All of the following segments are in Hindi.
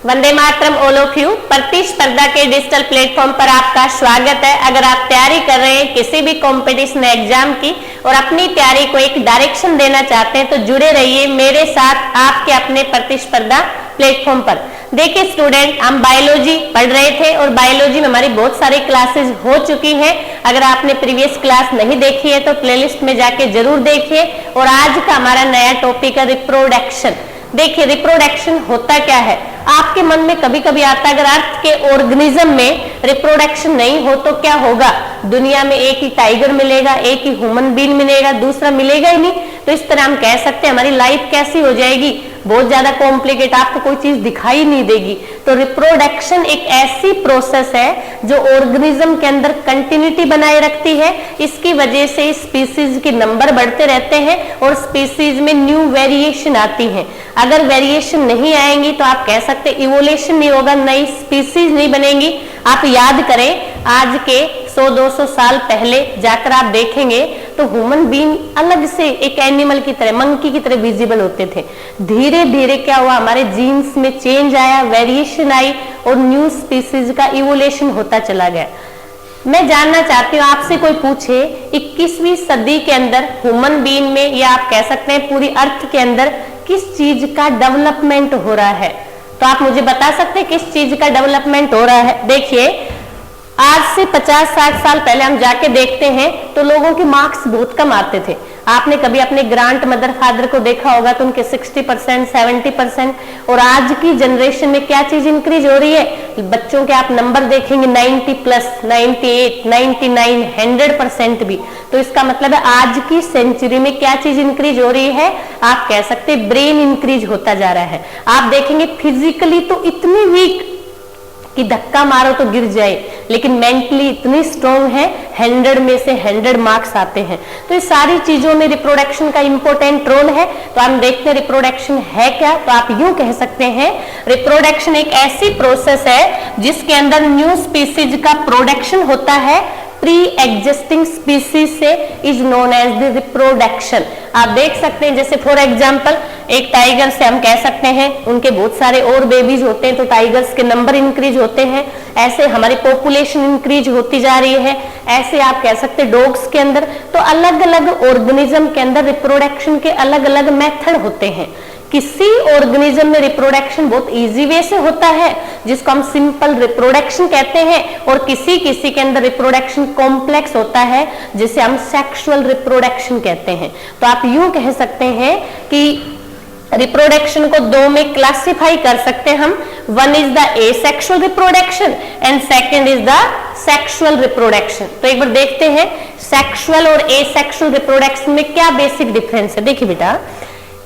Vande Mataram all of you. प्रतिस्पर्धा के डिजिटल प्लेटफॉर्म पर आपका स्वागत है। अगर आप तैयारी कर रहे हैं किसी भी कंपटीशन एग्जाम की और अपनी तैयारी को एक डायरेक्शन देना चाहते हैं तो जुड़े रहिए मेरे साथ आपके अपने प्रतिस्पर्धा प्लेटफॉर्म पर। देखिए स्टूडेंट, हम बायोलॉजी पढ़ रहे थे और बायोलॉजी में हमारी बहुत सारी क्लासेस हो चुकी हैं। अगर आपने प्रीवियस क्लास नहीं देखी है तो प्लेलिस्ट में जाके जरूर देखिए। और आज का हमारा नया टॉपिक है रिप्रोडक्शन। देखिए रिप्रोडक्शन होता क्या है, आपके मन में कभी कभी आता है अगर अर्थ के ऑर्गेनिज्म में रिप्रोडक्शन नहीं हो तो क्या होगा, दुनिया में एक ही टाइगर मिलेगा, एक ही ह्यूमन बीइंग मिलेगा, दूसरा मिलेगा ही नहीं। तो इस तरह हम कह सकते हैं हमारी लाइफ कैसी हो जाएगी, बहुत ज्यादा कॉम्प्लिकेट, आपको कोई चीज दिखाई नहीं देगी। तो रिप्रोडक्शन एक ऐसी प्रोसेस है जो ऑर्गेनिज्म के अंदर कंटिन्यूटी बनाए रखती है। इसकी वजह से स्पीसीज के नंबर बढ़ते रहते हैं और स्पीसीज में न्यू वेरिएशन आती है। अगर वेरिएशन नहीं आएंगी तो आप कह सकते इवोल्यूशन नहीं होगा, नई स्पीसीज नहीं बनेंगी। आप याद करें आज के 100-200 साल पहले जाकर आप देखेंगे तो ह्यूमन बीइंग अलग से एक एनिमल की तरह, मंकी की तरह विजिबल होते थे। धीरे धीरे क्या हुआ, हमारे जीन्स में चेंज आया, वेरिएशन आई और न्यू स्पीसीज का इवोल्यूशन होता चला गया। मैं जानना चाहती हूँ आपसे कोई पूछे 21वीं सदी के अंदर ह्यूमन बीइंग में या आप कह सकते हैं पूरी अर्थ के अंदर किस चीज का डेवलपमेंट हो रहा है, तो आप मुझे बता सकते हैं किस चीज का डेवलपमेंट हो रहा है। देखिए आज से 50-60 साल पहले हम जाके देखते हैं तो लोगों के मार्क्स बहुत कम आते थे। आपने कभी अपने ग्रांड मदर फादर को देखा होगा तो उनके 60%, 70%। और आज की जनरेशन में क्या चीज इंक्रीज हो रही है, बच्चों के आप नंबर देखेंगे 90+, 98, 99, 100% भी। तो इसका मतलब है आज की सेंचुरी में क्या चीज इंक्रीज हो रही है, आप कह सकते ब्रेन इंक्रीज होता जा रहा है। आप देखेंगे फिजिकली तो इतनी वीक कि धक्का मारो तो गिर जाए, लेकिन मेंटली इतनी स्ट्रॉन्ग है, 100 में से 100 मार्क्स आते हैं। तो इस सारी चीजों में रिप्रोडक्शन का इंपॉर्टेंट रोल है। तो हम देखते हैं रिप्रोडक्शन है क्या, तो आप यूं कह सकते हैं रिप्रोडक्शन एक ऐसी प्रोसेस है जिसके अंदर न्यू स्पीसीज का प्रोडक्शन होता है प्री एग्जिस्टिंग स्पीसीज से, is known as the reproduction. आप देख सकते हैं जैसे फॉर एग्जांपल एक टाइगर से हम कह सकते हैं उनके बहुत सारे और बेबीज होते हैं तो टाइगर्स के नंबर इंक्रीज होते हैं। ऐसे हमारी पॉपुलेशन इंक्रीज होती जा रही है। ऐसे आप कह सकते हैं डॉग्स के अंदर। तो अलग अलग ऑर्गेनिज्म के अंदर रिप्रोडक्शन के अलग अलग मेथड होते हैं। किसी ऑर्गेनिज्म में रिप्रोडक्शन बहुत इजी वे से होता है जिसको हम सिंपल रिप्रोडक्शन कहते हैं, और किसी किसी के अंदर रिप्रोडक्शन कॉम्प्लेक्स होता है जिसे हम सेक्सुअल रिप्रोडक्शन कहते हैं। तो आप यूं कह सकते हैं कि रिप्रोडक्शन को दो में क्लासिफाई कर सकते हैं हम। One is the asexual reproduction and second is the sexual reproduction. तो एक बार देखते हैं सेक्सुअल और एसेक्सुअल रिप्रोडक्शन में क्या बेसिक डिफरेंस है। देखिए बेटा,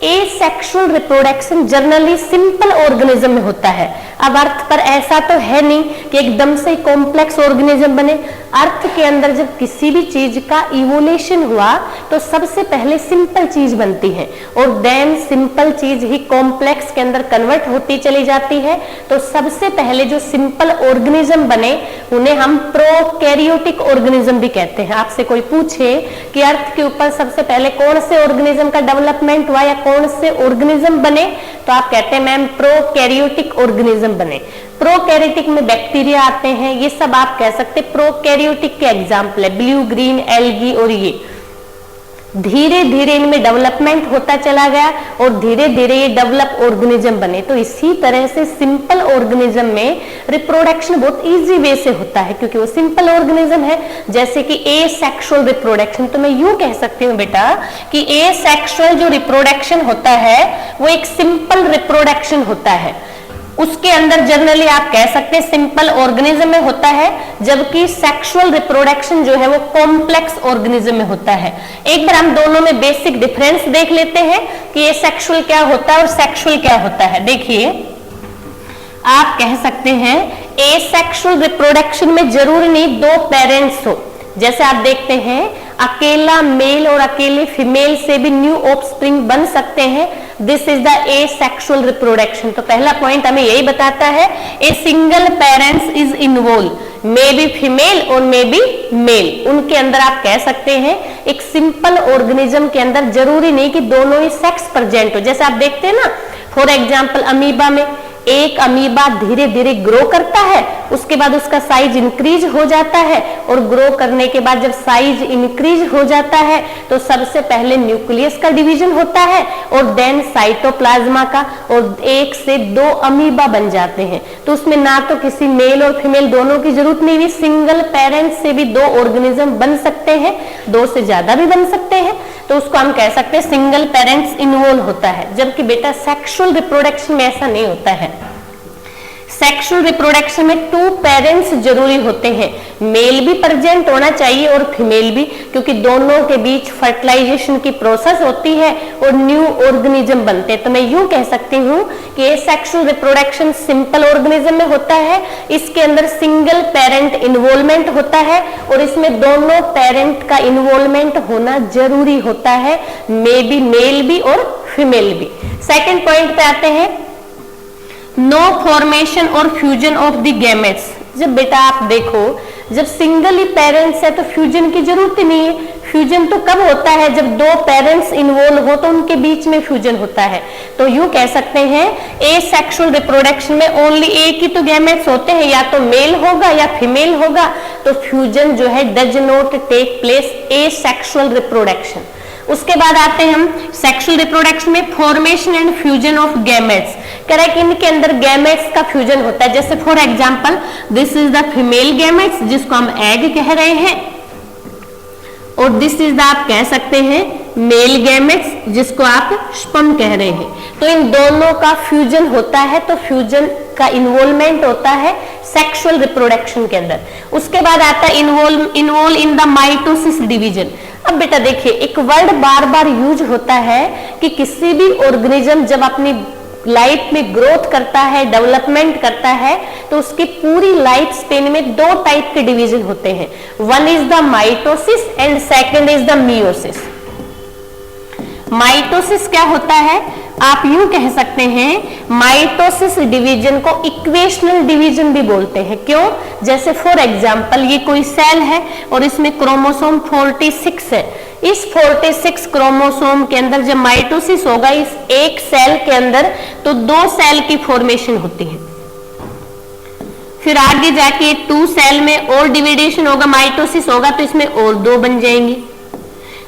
asexual reproduction generally simple organism में होता है। अब अर्थ पर ऐसा तो है नहीं कि एकदम से कॉम्प्लेक्स ऑर्गेनिज्म बने। अर्थ के अंदर जब किसी भी चीज का इवोल्यूशन हुआ तो सबसे पहले सिंपल चीज बनती है और देन सिंपल चीज ही कॉम्प्लेक्स के अंदर कन्वर्ट होती चली जाती है। तो सबसे पहले जो सिंपल ऑर्गेनिज्म बने उन्हें हम प्रोकैरियोटिक ऑर्गेनिज्म भी कहते हैं। आपसे कोई पूछे कि अर्थ के ऊपर सबसे पहले कौन से ऑर्गेनिज्म का डेवलपमेंट हुआ या कौन से ऑर्गेनिज्म बने, तो आप कहते हैं मैम प्रोकैरियोटिक ऑर्गेनिज्म बने। प्रोकैरियोटिक में बैक्टीरिया आते हैं, ये सब आप कह सकते प्रोकैरियोटिक के एग्जाम्पल है, ब्लू ग्रीन एल्गी। और ये धीरे धीरे इनमें डेवलपमेंट होता चला गया और धीरे धीरे ये डेवलप ऑर्गेनिज्म बने। तो इसी तरह से सिंपल ऑर्गेनिज्म में रिप्रोडक्शन बहुत इजी वे से होता है क्योंकि वो सिंपल ऑर्गेनिज्म है। जैसे कि एसेक्सुअल रिप्रोडक्शन, तो मैं यूं कह सकती हूँ बेटा कि एसेक्सुअल जो रिप्रोडक्शन होता है वो एक सिंपल रिप्रोडक्शन होता है। उसके अंदर जनरली आप कह सकते हैं सिंपल ऑर्गेनिज्म में होता है, जबकि सेक्सुअल रिप्रोडक्शन जो है वो कॉम्प्लेक्स ऑर्गेनिज्म में होता है। एक बार हम दोनों में बेसिक डिफरेंस देख लेते हैं कि ये सेक्सुअल क्या होता है और सेक्सुअल क्या होता है। देखिए आप कह सकते हैं एसेक्सुअल रिप्रोडक्शन में जरूरी नहीं दो पेरेंट्स हो। जैसे आप देखते हैं अकेला मेल और अकेले फीमेल से भी न्यू ऑफस्प्रिंग बन सकते हैं। This is the asexual reproduction. तो पहला पॉइंट हमें यही बताता है a single parents is involve, may be female और मे बी मेल। उनके अंदर आप कह सकते हैं एक सिंपल ऑर्गेनिज्म के अंदर जरूरी नहीं कि दोनों ही सेक्स प्रेजेंट हो। जैसे आप देखते हैं ना फॉर एग्जाम्पल अमीबा में एक अमीबा धीरे धीरे ग्रो करता है, उसके बाद उसका साइज इंक्रीज हो जाता है, और ग्रो करने के बाद जब साइज इंक्रीज हो जाता है तो सबसे पहले न्यूक्लियस का डिवीजन होता है और देन साइटोप्लाज्मा का, और 1 से 2 अमीबा बन जाते हैं। तो उसमें ना तो किसी मेल और फीमेल दोनों की जरूरत नहीं हुई, सिंगल पेरेंट से भी 2 ऑर्गेनिज्म बन सकते हैं, 2 से ज्यादा भी बन सकते हैं, तो उसको हम कह सकते हैं सिंगल पेरेंट्स इन्वॉल्व होता है। जबकि बेटा सेक्सुअल रिप्रोडक्शन में ऐसा नहीं होता है। सेक्सुअल रिप्रोडक्शन में 2 पेरेंट्स जरूरी होते हैं, मेल भी प्रेजेंट होना चाहिए और फीमेल भी, क्योंकि दोनों के बीच फर्टिलाइजेशन की प्रोसेस होती है और न्यू ऑर्गेनिज्म बनते हैं। तो मैं यूं कह सकती हूं कि ये सेक्सुअल रिप्रोडक्शन सिंपल ऑर्गेनिज्म में होता है, इसके अंदर सिंगल पेरेंट इन्वॉल्वमेंट होता है और इसमें दोनों पेरेंट का इन्वॉल्वमेंट होना जरूरी होता है, मे बी मेल भी और फीमेल भी। सेकेंड पॉइंट पे आते हैं, नो फॉर्मेशन और फ्यूजन ऑफ द गैमेट्स। जब बेटा आप देखो, जब सिंगल ही पेरेंट्स है तो फ्यूजन की जरूरत ही नहीं है। फ्यूजन तो कब होता है, जब 2 पेरेंट्स इन्वॉल्व हो तो उनके बीच में फ्यूजन होता है। तो यूं कह सकते हैं एसेक्सुअल रिप्रोडक्शन में ओनली एक ही तो गैमेट्स होते हैं, या तो मेल होगा या फीमेल होगा, तो फ्यूजन जो है does not take place asexual reproduction. उसके बाद आते हैं हम सेक्सुअल रिप्रोडक्शन में formation and fusion of gametes. कह रहा है कि इनके अंदर गैमेट्स का फ्यूजन होता है। जैसे for example this is the female gametes जिसको हम एग कह रहे हैं, और दिस इज द आप कह सकते हैं मेल गैमेट्स जिसको आप स्पर्म कह रहे हैं। तो इन दोनों का फ्यूजन होता है, तो फ्यूजन का इन्वॉल्वमेंट होता है सेक्सुअल रिप्रोडक्शन के अंदर। उसके बाद आता है involve in the mitosis division. अब बेटा देखिए, एक वर्ड बार बार यूज होता है कि किसी भी ऑर्गेनिज्म जब अपनी लाइफ में ग्रोथ करता है, डेवलपमेंट करता है, तो उसकी पूरी लाइफ स्पेन में 2 टाइप के डिवीजन होते हैं। One is the mitosis and second is the meiosis. Mitosis क्या होता है, आप यूं कह सकते हैं माइटोसिस डिवीजन को इक्वेशनल डिवीजन भी बोलते हैं। क्यों? जैसे फॉर एग्जांपल ये कोई सेल है और इसमें क्रोमोसोम 46 है। इस 46 क्रोमोसोम के अंदर जब माइटोसिस होगा इस एक सेल के अंदर, तो 2 सेल की फॉर्मेशन होती है। फिर आगे जाके 2 सेल में और डिविडेशन होगा, माइटोसिस होगा, तो इसमें और 2 बन जाएंगे।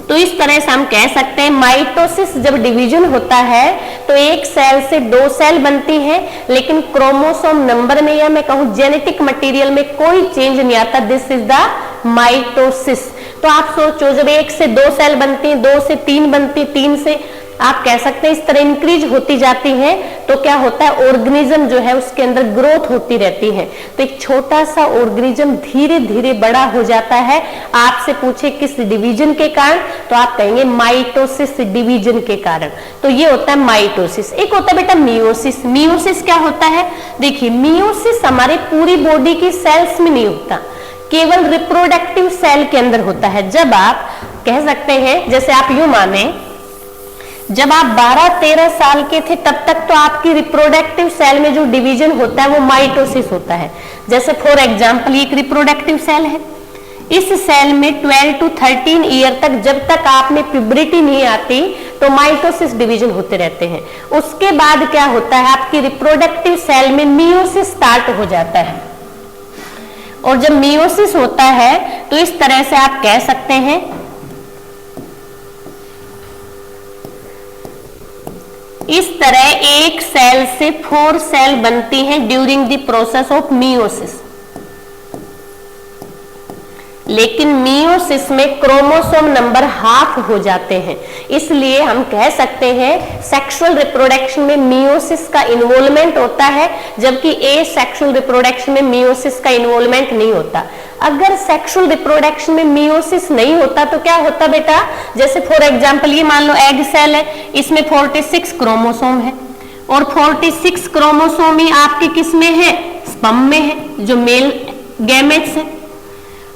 तो इस तरह से हम कह सकते हैं माइटोसिस जब डिवीजन होता है तो एक सेल से 2 सेल बनती हैं, लेकिन क्रोमोसोम नंबर में या मैं कहूं जेनेटिक मटेरियल में कोई चेंज नहीं आता। This is the mitosis. तो आप सोचो, जब 1 से 2 सेल बनती हैं, 2 से 3 बनती, 3 से आप कह सकते हैं इस तरह इंक्रीज होती जाती है, तो क्या होता है ऑर्गेनिज्म जो है उसके अंदर ग्रोथ होती रहती है। तो एक छोटा सा ऑर्गेनिज्म धीरे धीरे बड़ा हो जाता है। आपसे पूछे किस डिवीजन के कारण, तो आप कहेंगे माइटोसिस डिवीजन के कारण। तो ये होता है माइटोसिस। एक होता है बेटा मियोसिस। मियोसिस क्या होता है, देखिए मियोसिस हमारे पूरी बॉडी की सेल्स में नहीं होता, केवल रिप्रोडक्टिव सेल के अंदर होता है। जब आप कह सकते हैं, जैसे आप यूं माने, जब आप 12-13 साल के थे तब तक तो आपकी रिप्रोडक्टिव सेल में जो डिवीजन होता है वो माइटोसिस होता है। जैसे फॉर एग्जांपल एक रिप्रोडक्टिव सेल है, इस सेल में 12 to 13 ईयर तक, जब तक आप में प्यूबरिटी नहीं आती, तो माइटोसिस डिवीजन होते रहते हैं। उसके बाद क्या होता है, आपकी रिप्रोडक्टिव सेल में मियोसिस स्टार्ट हो जाता है। और जब मियोसिस होता है तो इस तरह से आप कह सकते हैं इस तरह एक सेल से 4 सेल बनती हैं during the process of meiosis. लेकिन मियोसिस में क्रोमोसोम नंबर हाफ हो जाते हैं, इसलिए हम कह सकते हैं सेक्सुअल रिप्रोडक्शन में मियोसिस का इन्वॉल्वमेंट होता है, जबकि एसेक्सुअल रिप्रोडक्शन में मियोसिस का इन्वॉल्वमेंट नहीं होता। अगर सेक्सुअल रिप्रोडक्शन में मियोसिस नहीं होता तो क्या होता बेटा, जैसे फॉर एग्जांपल ये मान लो एग सेल है, इसमें 46 क्रोमोसोम है और 46 क्रोमोसोम ही आपके किस में है, स्पर्म में है, जो मेल गैमेट्स है।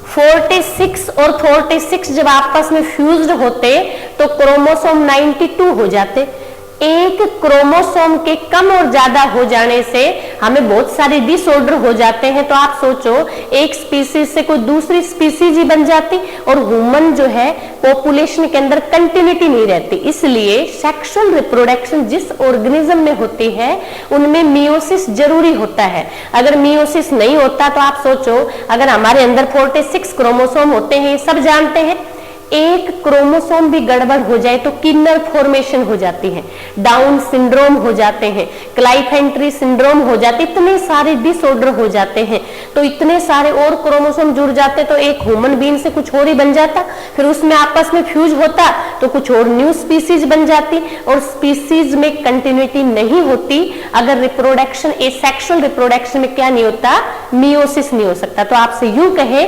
46 और 46 जब आपस में फ्यूज्ड होते तो क्रोमोसोम 92 हो जाते। एक क्रोमोसोम के कम और ज्यादा हो जाने से हमें बहुत सारे डिसऑर्डर हो जाते हैं। तो आप सोचो, एक स्पीसीज से कोई दूसरी स्पीसीज ही बन जाती और ह्यूमन जो है पॉपुलेशन के अंदर कंटिन्यूटी नहीं रहती। इसलिए सेक्सुअल रिप्रोडक्शन जिस ऑर्गेनिज्म में होती है उनमें मियोसिस जरूरी होता है। अगर मियोसिस नहीं होता तो आप सोचो, अगर हमारे अंदर 46 क्रोमोसोम होते हैं, ये सब जानते हैं, एक क्रोमोसोम भी गड़बड़ हो जाए तो किन्नर फॉर्मेशन हो जाती है, डाउन सिंड्रोम हो जाते हैं, क्लाइफेंट्री सिंड्रोम हो जाते, इतने सारे डिसऑर्डर हो जाते हैं। तो इतने सारे और क्रोमोसोम जुड़ जाते तो एक ह्यूमन बीइंग से कुछ और ही बन जाता, फिर उसमें आपस में फ्यूज होता तो कुछ और न्यू स्पीसीज बन जाती, और स्पीसीज में कंटिन्यूटी नहीं होती अगर रिप्रोडक्शन, एसेक्सुअल रिप्रोडक्शन में क्या नहीं होता, मियोसिस नहीं हो सकता। तो आपसे यूं कहे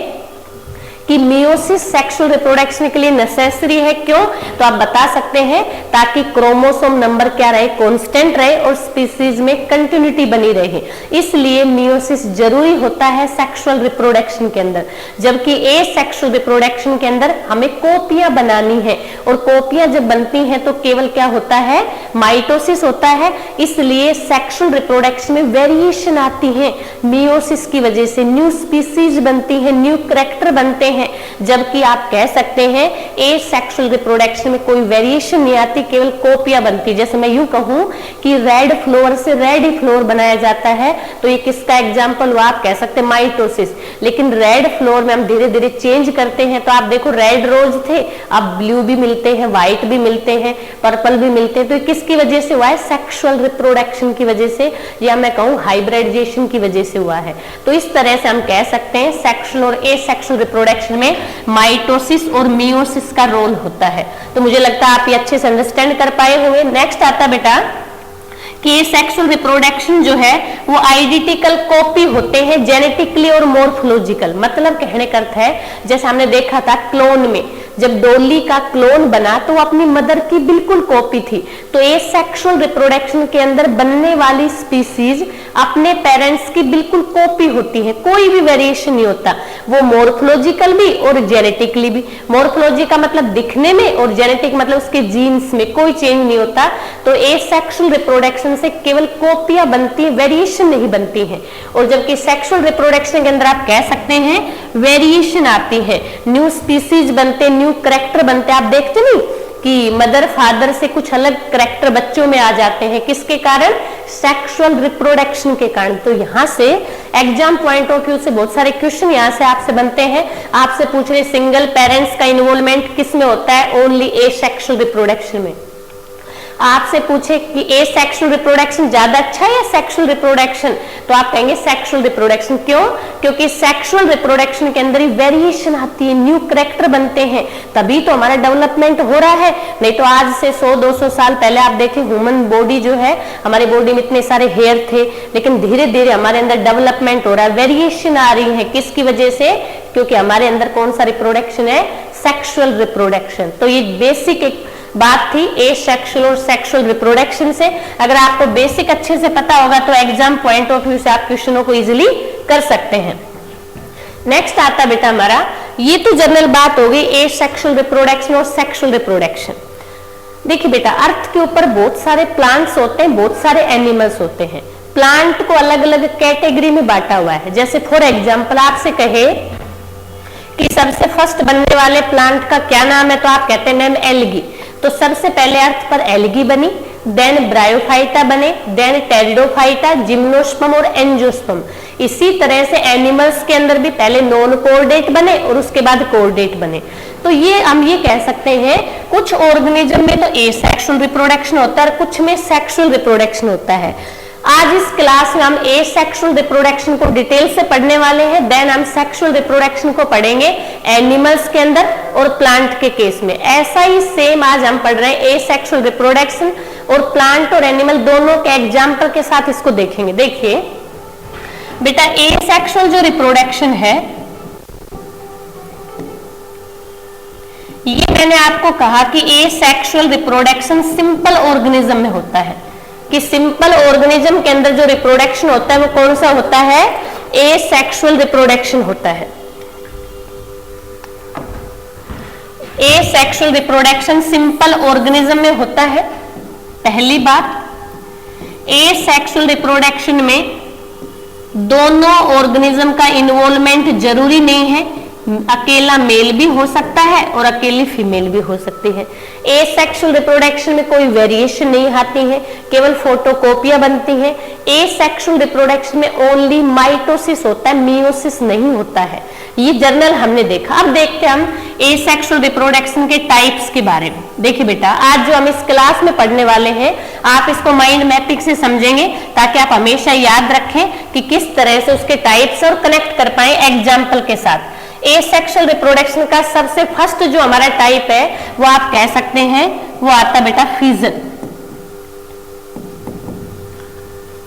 कि मियोसिस सेक्सुअल रिप्रोडक्शन के लिए नेसेसरी है। क्यों? तो आप बता सकते हैं ताकि क्रोमोसोम नंबर क्या रहे, कांस्टेंट रहे और स्पीसीज में कंटिन्यूटी बनी रहे। इसलिए मियोसिस जरूरी होता है सेक्सुअल रिप्रोडक्शन के अंदर, जबकि एसेक्सुअल रिप्रोडक्शन के अंदर हमें कॉपियां बनानी है, और कॉपियां जब बनती हैं तो केवल क्या होता है, माइटोसिस होता है। इसलिए सेक्सुअल रिप्रोडक्शन में वेरिएशन आती है, मियोसिस की वजह से न्यू स्पीसीज बनती है, न्यू कैरेक्टर बनते हैं। जबकि आप कह सकते हैं एसेक्सुअल रिप्रोडक्शन में कोई वेरिएशन नहीं आती, केवल कॉपियां बनती। जैसे मैं यूं कहूं कि रेड फ्लोर से रेड ही फ्लोर बनाया जाता है, तो ये किसका एग्जांपल हुआ, आप कह सकते हैं माइटोसिस। लेकिन रेड फ्लोर में हम धीरे धीरे चेंज करते हैं, तो आप देखो रेड रोज थे, अब ब्लू भी मिलते हैं, व्हाइट भी मिलते हैं, पर्पल भी मिलते हैं। तो किसकी वजह से हुआ है, सेक्सुअल रिप्रोडक्शन की वजह से, या मैं कहूं हाइब्रिडाइजेशन की वजह से हुआ है। तो इस तरह से हम कह सकते हैं सेक्सुअल और एसेक्सुअल रिप्रोडक्शन में माइटोसिस और मियोसिस का रोल होता है। तो मुझे लगता है आप ये अच्छे से अंडरस्टैंड कर पाए होंगे। नेक्स्ट आता बेटा कि सेक्सुअल रिप्रोडक्शन जो है वो आइडेंटिकल कॉपी होते हैं, जेनेटिकली और मॉर्फोलॉजिकल। मतलब कहने का अर्थ है, जैसे हमने देखा था क्लोन में, जब डॉली का क्लोन बना तो वो अपनी मदर की बिल्कुल कॉपी थी। तो एसेक्सुअल रिप्रोडक्शन के अंदर बनने वाली स्पीसीज अपने पेरेंट्स की बिल्कुल कॉपी होती है, कोई भी वेरिएशन नहीं होता। वो मॉर्फोलॉजिकल भी और जेनेटिकली भी। मॉर्फोलॉजी का मतलब दिखने में, और जेनेटिक मतलब उसके जीन्स में कोई चेंज नहीं होता। तो एसेक्सुअल रिप्रोडक्शन से केवल कॉपियां बनती है, वेरिएशन नहीं बनती है। और जबकि सेक्सुअल रिप्रोडक्शन के अंदर आप कह सकते हैं वेरिएशन आती है, न्यू स्पीसीज बनते, न्यू कैरेक्टर बनते। आप देखते नहीं कि मदर फादर से कुछ अलग कैरेक्टर बच्चों में आ जाते हैं, किसके कारण, सेक्सुअल रिप्रोडक्शन के कारण। तो यहां से एग्जाम पॉइंट ऑफ व्यू से बहुत सारे क्वेश्चन यहां से आपसे बनते हैं। आपसे पूछ रहे सिंगल पेरेंट्स का इन्वॉल्वमेंट किस में होता है, ओनली एसेक्सुअल रिप्रोडक्शन में। आपसे पूछे कि एसेक्सुअल रिप्रोडक्शन ज्यादा अच्छा है या सेक्सुअल रिप्रोडक्शन, तो आप कहेंगे सेक्सुअल रिप्रोडक्शन। क्यों? क्योंकि सेक्सुअल रिप्रोडक्शन के अंदर ही वेरिएशन आती है, न्यू कैरेक्टर बनते हैं, तभी तो हमारा डेवलपमेंट हो रहा है। नहीं तो आज से 100-200 साल पहले आप देखें, ह्यूमन बॉडी जो है, हमारी बॉडी में इतने सारे हेयर थे, लेकिन धीरे धीरे हमारे अंदर डेवलपमेंट हो रहा है, वेरिएशन आ रही है। किसकी वजह से? क्योंकि हमारे अंदर कौन सा रिप्रोडक्शन है, सेक्सुअल रिप्रोडक्शन। तो ये बेसिक एक बात थी एसेक्सुअल और सेक्सुअल रिप्रोडक्शन से। अगर आपको बेसिक अच्छे से पता होगा तो एग्जाम पॉइंट ऑफ व्यू से आप क्वेश्चनों को इजीली कर सकते हैं। नेक्स्ट आता बेटा हमारा, ये तो जनरल बात हो गई एसेक्सुअल रिप्रोडक्शन और सेक्सुअल रिप्रोडक्शन। देखिए बेटा, अर्थ के ऊपर बहुत सारे प्लांट्स होते हैं, बहुत सारे एनिमल्स होते हैं। प्लांट को अलग अलग कैटेगरी में बांटा हुआ है। जैसे फॉर एग्जाम्पल आपसे कहे कि सबसे फर्स्ट बनने वाले प्लांट का क्या नाम है, तो आप कहते हैं नेम एल्गी। तो सबसे पहले अर्थ पर एल्गी बनी, देन ब्रायोफाइटा बने, देन टेरिडोफाइटा, जिम्नोस्पर्म और एंजियोस्पर्म। इसी तरह से एनिमल्स के अंदर भी पहले नॉन कोऑर्डेट बने और उसके बाद कोऑर्डेट बने। तो ये हम ये कह सकते हैं कुछ ऑर्गेनिज्म में तो एसेक्सुअल रिप्रोडक्शन होता है और कुछ में सेक्सुअल रिप्रोडक्शन होता है। आज इस क्लास में हम एसेक्सुअल रिप्रोडक्शन को डिटेल से पढ़ने वाले हैं, देन हम सेक्सुअल रिप्रोडक्शन को पढ़ेंगे एनिमल्स के अंदर और प्लांट के केस में। ऐसा ही सेम आज हम पढ़ रहे हैं एसेक्सुअल रिप्रोडक्शन, और प्लांट और एनिमल दोनों के एग्जाम्पल के साथ इसको देखेंगे। देखिए बेटा, एसेक्सुअल जो रिप्रोडक्शन है, ये मैंने आपको कहा कि एसेक्सुअल रिप्रोडक्शन सिंपल ऑर्गेनिज्म में होता है, कि सिंपल ऑर्गेनिज्म के अंदर जो रिप्रोडक्शन होता है वो कौन सा होता है, एसेक्सुअल रिप्रोडक्शन होता है। एसेक्सुअल रिप्रोडक्शन सिंपल ऑर्गेनिज्म में होता है। पहली बात, एसेक्सुअल रिप्रोडक्शन में दोनों ऑर्गेनिज्म का इन्वॉल्वमेंट जरूरी नहीं है, अकेला मेल भी हो सकता है और अकेली फीमेल भी हो सकती है। एसेक्सुअल रिप्रोडक्शन में कोई वेरिएशन नहीं आती है, केवल फोटोकॉपियां बनती है। एसेक्सुअल रिप्रोडक्शन में ओनली माइटोसिस होता है, मियोसिस नहीं होता है। ये जर्नल हमने देखा। अब देखते हैं हम एसेक्सुअल रिप्रोडक्शन के टाइप्स के बारे में। देखिए बेटा, आज जो हम इस क्लास में पढ़ने वाले हैं, आप इसको माइंड मैपिंग से समझेंगे ताकि आप हमेशा याद रखें कि किस तरह से उसके टाइप्स और कनेक्ट कर पाए एग्जाम्पल के साथ। एसेक्सुअल रिप्रोडक्शन का सबसे फर्स्ट जो हमारा टाइप है वो आप कह सकते हैं वो आता बेटा फ्यूजन।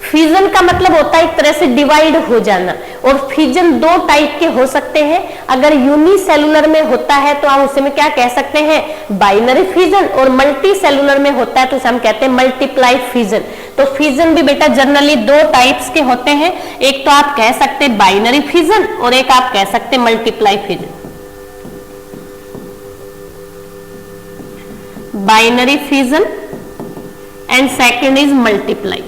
फ्यूजन का मतलब होता है एक तरह से डिवाइड हो जाना, और फ्यूजन दो टाइप के हो सकते हैं। अगर यूनिसेलुलर में होता है तो हम उसे में क्या कह सकते हैं, बाइनरी फ्यूजन, और मल्टी सेलुलर में होता है तो उसे हम कहते हैं मल्टीप्लाई फ्यूजन। तो फ्यूजन भी बेटा जनरली दो टाइप्स के होते हैं, एक तो आप कह सकते हैं बाइनरी फ्यूजन और एक आप कह सकते हैं multiply fusion. Binary fusion and second is multiply.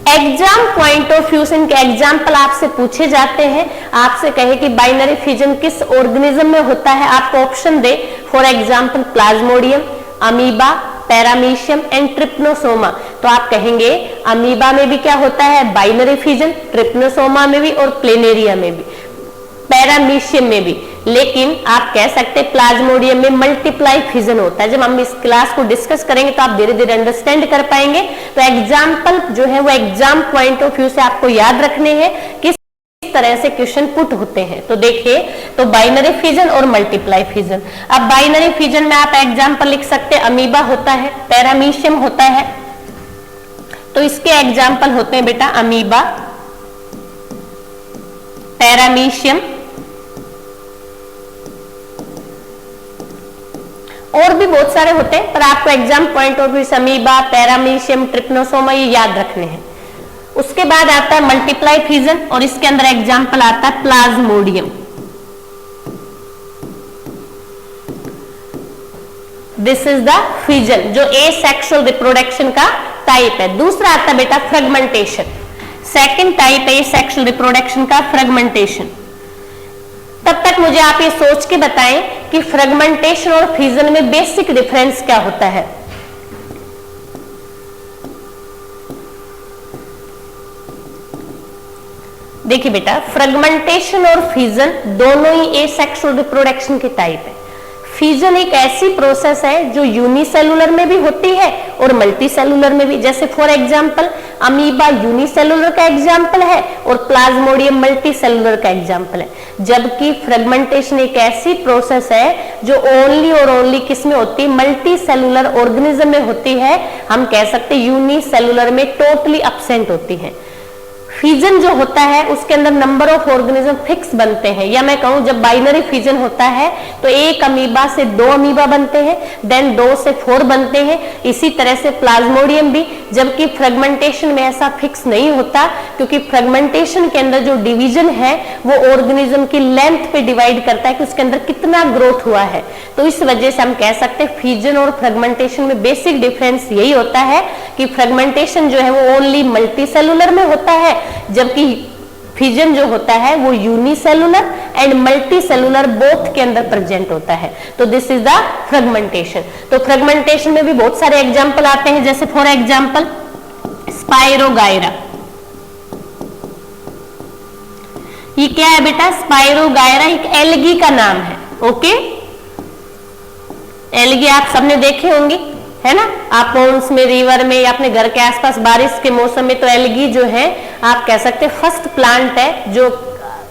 Exam point of view से इनके एग्जाम्पल आपसे पूछे जाते हैं। आपसे कहे कि बाइनरी फ्यूजन किस ऑर्गेनिज्म में होता है, आपको option they, for example Plasmodium, amoeba, paramecium and trypanosoma, तो आप कहेंगे अमीबा में भी क्या होता है, बाइनरी फ्यूजन, ट्रिप्नोसोमा में भी और प्लेनेरिया में भी, पैरामीशियम में भी। लेकिन आप कह सकते हैं प्लाज्मोडियम में मल्टीप्लाई फ्यूजन होता है। जब हम इस क्लास को डिस्कस करेंगे तो आप धीरे धीरे अंडरस्टैंड कर पाएंगे। तो एग्जाम्पल जो है वो एग्जाम पॉइंट ऑफ व्यू से आपको याद रखने हैं किस तरह से क्वेश्चन पुट होते हैं। तो देखिए, तो बाइनरी फ्यूजन और मल्टीप्लाई फ्यूजन। अब बाइनरी फ्यूजन में आप एग्जाम्पल लिख सकते हैं, अमीबा होता है, पैरामीशियम होता है, तो इसके एग्जाम्पल होते हैं बेटा अमीबा, पैरामीशियम, और भी बहुत सारे होते हैं, पर आपको एग्जाम पॉइंट ऑफ व्यू से अमीबा, पैरामीशियम, ट्रिप्नोसोमा ये याद रखने हैं। उसके बाद आता है मल्टीप्लाई फ्यूजन, और इसके अंदर एग्जाम्पल आता है Plasmodium. This is the fusion जो एसेक्सुअल रिप्रोडक्शन का टाइप है। दूसरा आता है बेटा फ्रेगमेंटेशन। सेकेंड टाइप है एसेक्सुअल रिप्रोडक्शन का फ्रेगमेंटेशन। तब तक मुझे आप ये सोच के बताएं कि फ्रेगमेंटेशन और फ्यूजन में बेसिक डिफरेंस क्या होता है। देखिए बेटा, फ्रेगमेंटेशन और फ्यूजन दोनों ही एसेक्सुअल रिप्रोडक्शन के टाइप है। फ्यूजन एक ऐसी प्रोसेस है जो यूनिसेलुलर में भी होती है और मल्टी सेलुलर में भी। जैसे फॉर एग्जांपल अमीबा यूनिसेलुलर का एग्जांपल है और प्लाज्मोडियम मल्टी सेलुलर का एग्जांपल है। जबकि फ्रेगमेंटेशन एक ऐसी प्रोसेस है जो ओनली और ओनली किस में होती है, मल्टी सेलुलर ऑर्गेनिज्म में होती है। हम कह सकते हैं यूनिसेलुलर में टोटली अब्सेंट होती है। फ्यूजन जो होता है उसके अंदर नंबर ऑफ ऑर्गेनिज्म फिक्स बनते हैं, या मैं कहूं जब बाइनरी फ्यूजन होता है तो एक अमीबा से 2 अमीबा बनते हैं, देन 2 से 4 बनते हैं। इसी तरह से प्लाज्मोडियम भी, जबकि फ्रेगमेंटेशन में ऐसा फिक्स नहीं होता, क्योंकि फ्रेगमेंटेशन के अंदर जो डिवीजन है वो ऑर्गेनिज्म की लेंथ पे डिवाइड करता है कि उसके अंदर कितना ग्रोथ हुआ है। तो इस वजह से हम कह सकते हैं फ्यूजन और फ्रेगमेंटेशन में बेसिक डिफरेंस यही होता है कि फ्रेगमेंटेशन जो है वो ओनली मल्टी सेलुलर में होता है, जबकि फ्यूजन जो होता है वो unicellular and multi cellular both के अंदर प्रेजेंट होता है। तो दिस इज द फ्रेगमेंटेशन। तो फ्रेगमेंटेशन में भी बहुत सारे एग्जांपल आते हैं, जैसे फॉर एग्जांपल स्पाइरोगायरा। ये क्या है बेटा, स्पाइरोगायरा एक एल्गी का नाम है। ओके, एल्गी आप सबने देखे होंगे, है ना, आप पॉन्ड्स में, रिवर में या अपने घर के आसपास बारिश के मौसम में। तो एल्गी जो है आप कह सकते हैं फर्स्ट प्लांट है जो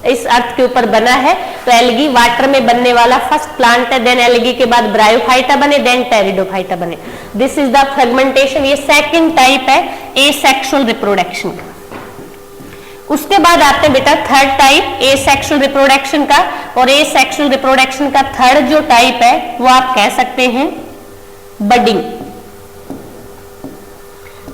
इस अर्थ के ऊपर बना है। तो एल्गी वाटर में बनने वाला फर्स्ट प्लांट है। देन एल्गी के बाद ब्रायोफाइटा बने, देन टेरिडोफाइटा बने। This is the fragmentation. ये सेकंड टाइप है एसेक्सुअल रिप्रोडक्शन का। उसके बाद आते हैं बेटा थर्ड टाइप एसेक्सुअल रिप्रोडक्शन का, और एसेक्सुअल रिप्रोडक्शन का थर्ड जो टाइप है वो आप कह सकते हैं बडिंग।